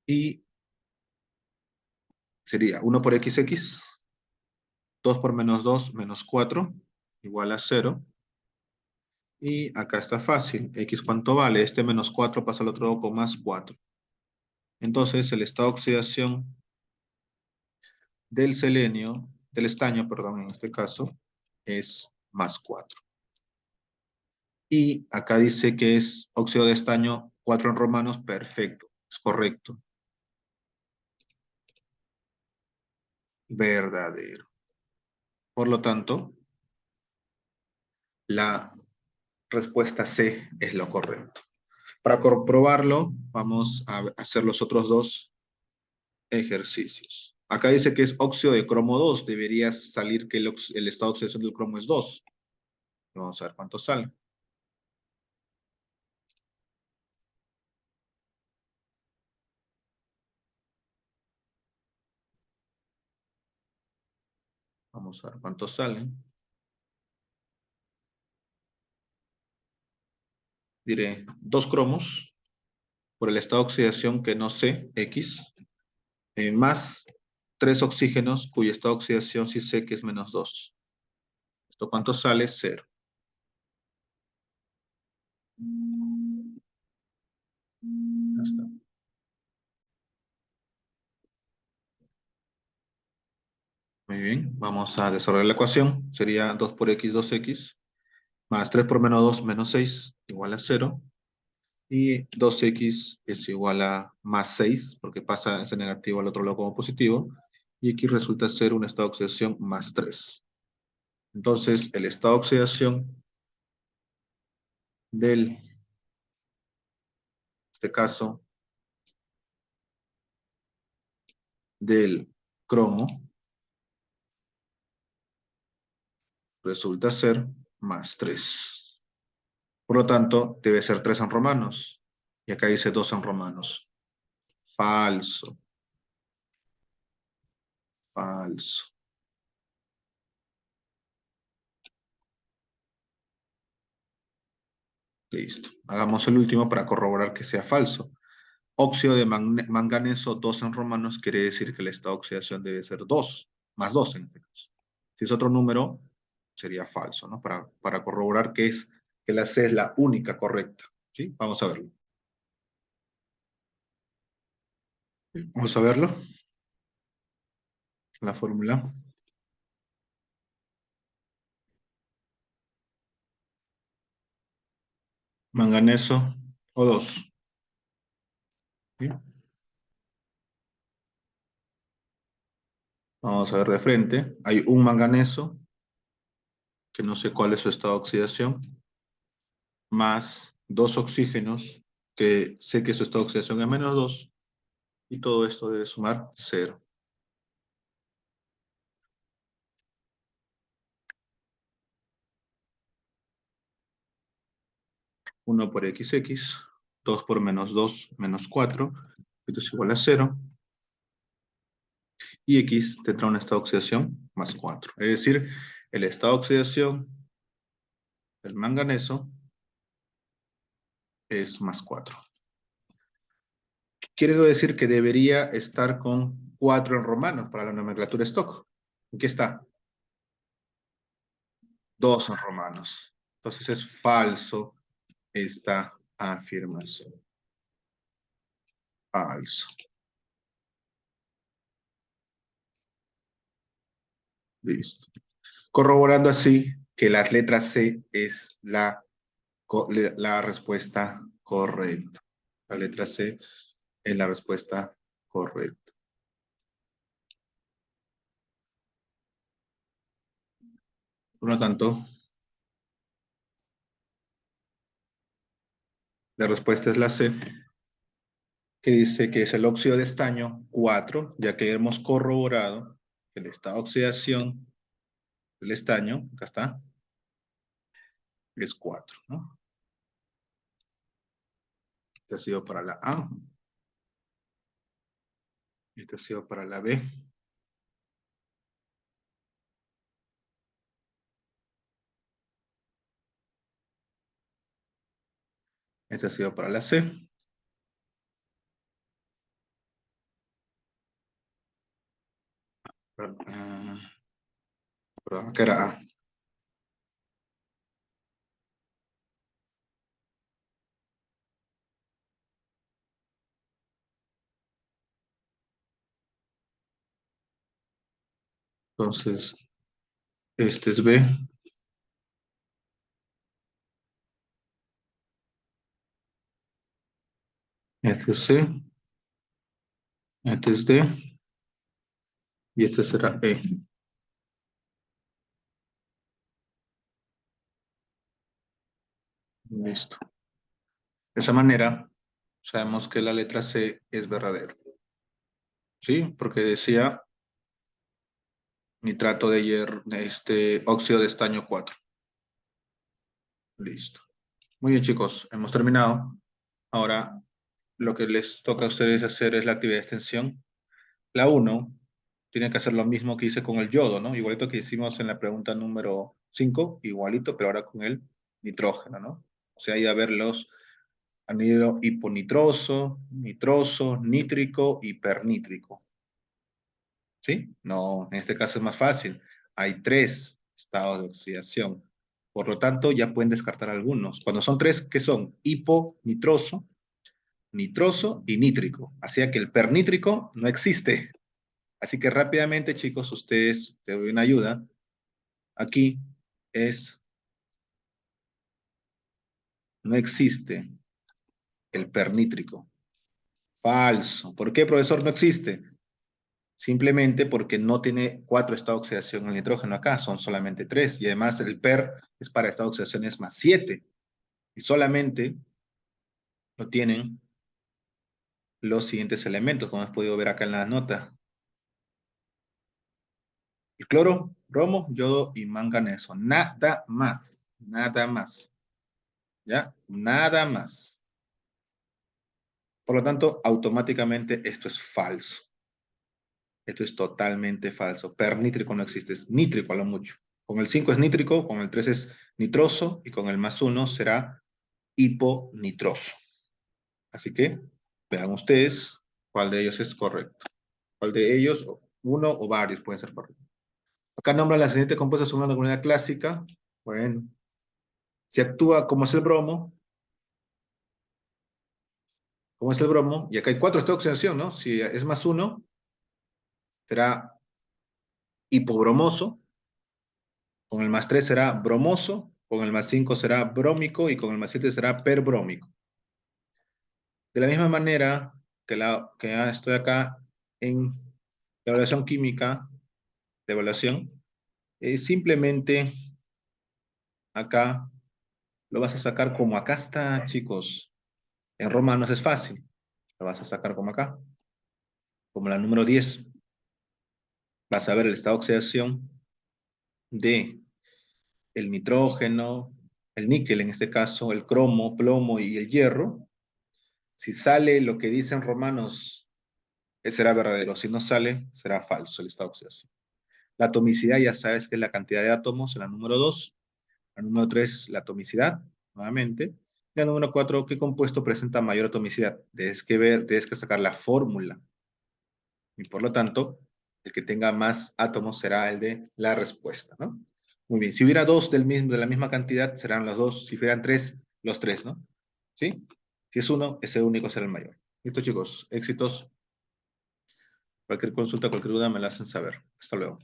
Y sería 1 por XX, 2 por menos 2, menos 4, igual a 0. Y acá está fácil. X, ¿cuánto vale? Este menos 4 pasa al otro lado con más 4. Entonces, el estado de oxidación del selenio, del estaño, perdón, en este caso, es más 4. Y acá dice que es óxido de estaño 4 en romanos, perfecto, es correcto. Verdadero. Por lo tanto, la respuesta C es lo correcto. Para comprobarlo, vamos a hacer los otros dos ejercicios. Acá dice que es óxido de cromo 2. Debería salir que el estado de oxidación del cromo es 2. Vamos a ver cuánto sale. Vamos a ver cuánto sale. Diré 2 cromos por el estado de oxidación que no sé, X, más 3 oxígenos cuyo estado de oxidación sí sé que es menos 2. ¿Esto cuánto sale? 0. Ya está. Muy bien, vamos a desarrollar la ecuación. Sería 2 por x, 2x, más 3 por menos 2, menos 6, igual a 0. Y 2x es igual a más 6, porque pasa ese negativo al otro lado como positivo. Y aquí resulta ser un estado de oxidación más 3. Entonces, el estado de oxidación del, en este caso, del cromo, resulta ser más 3. Por lo tanto, debe ser 3 en romanos. Y acá dice 2 en romanos. Falso, falso. Listo. Hagamos el último para corroborar que sea falso. Óxido de manganeso 2 en romanos quiere decir que el estado de oxidación debe ser 2, más 2 en este caso. Si es otro número, sería falso, ¿no? Para corroborar que la C es la única correcta. ¿Sí? Vamos a verlo. Vamos a verlo. La fórmula. Manganeso O2. ¿Sí? Vamos a ver de frente. Hay un manganeso, que no sé cuál es su estado de oxidación, más 2 oxígenos, que sé que su estado de oxidación es menos 2, y todo esto debe sumar 0. 1 por XX, 2 por menos 2, menos 4, esto es igual a 0, y X tendrá un estado de oxidación más 4. Es decir, el estado de oxidación del manganeso es más 4. Quiero decir que debería estar con 4 en romanos para la nomenclatura stock. ¿En qué está? 2 en romanos. Entonces es falso esta afirmación. Falso. Listo. Corroborando así que las letras C es la respuesta correcta. La letra C es la respuesta correcta. Por lo tanto, la respuesta es la C, que dice que es el óxido de estaño 4, ya que hemos corroborado que el estado de oxidación del estaño, acá está, es 4, ¿no? Este ha sido para la A, este ha sido para la B, este ha sido para la C, perdón, acá era A. Entonces, este es B, este es C, este es D, y este será E. Listo. De esa manera, sabemos que la letra C es verdadera. ¿Sí? Porque decía nitrato de hierro, óxido de estaño 4. Listo. Muy bien, chicos, hemos terminado. Ahora, lo que les toca a ustedes hacer es la actividad de extensión. La 1 tiene que hacer lo mismo que hice con el yodo, ¿no? Igualito que hicimos en la pregunta número 5, igualito, pero ahora con el nitrógeno, ¿no? O sea, ahí a ver los anhídrido hiponitroso, nitroso, nítrico y pernítrico. ¿Sí? No, en este caso es más fácil. Hay 3 estados de oxidación. Por lo tanto, ya pueden descartar algunos. Cuando son 3, ¿qué son? Hiponitroso, nitroso y nítrico. Así que el pernítrico no existe. Así que rápidamente, chicos, ustedes, te doy una ayuda. Aquí no existe el pernítrico. Falso. ¿Por qué, profesor, no existe? Simplemente porque no tiene 4 estados de oxidación el nitrógeno acá, son solamente 3. Y además el PER es para estado de oxidación es más 7. Y solamente lo tienen los siguientes elementos, como hemos podido ver acá en la nota. El cloro, bromo, yodo y manganeso. Nada más. Nada más. ¿Ya? Nada más. Por lo tanto, automáticamente esto es falso. Esto es totalmente falso. Pernítrico no existe, es nítrico a lo mucho. Con el 5 es nítrico, con el 3 es nitroso y con el más 1 será hiponitroso. Así que vean ustedes cuál de ellos es correcto. ¿Cuál de ellos, uno o varios, pueden ser correctos? Acá nombra la siguiente compuesta según la unidad clásica. Bueno, si actúa como es el bromo, y acá hay 4 estados de oxidación, ¿no? Si es más 1, será hipobromoso, con el más 3 será bromoso, con el más 5 será brómico y con el más 7 será perbrómico. De la misma manera que estoy acá en la evaluación química, de evaluación, simplemente acá lo vas a sacar como acá está, chicos. En romanos es fácil. Lo vas a sacar como acá, como la número 10. Vas a ver el estado de oxidación de el nitrógeno, el níquel en este caso, el cromo, plomo y el hierro. Si sale lo que dicen romanos, será verdadero. Si no sale, será falso el estado de oxidación. La atomicidad ya sabes que es la cantidad de átomos en la número 2. La número 3, la atomicidad, nuevamente. Y la número 4, ¿qué compuesto presenta mayor atomicidad? Tienes que sacar la fórmula. Y por lo tanto, el que tenga más átomos será el de la respuesta, ¿no? Muy bien. Si hubiera dos de la misma cantidad, serán los dos. Si fueran 3, los 3, ¿no? ¿Sí? Si es uno, ese único será el mayor. Listo, chicos. Éxitos. Cualquier consulta, cualquier duda me la hacen saber. Hasta luego.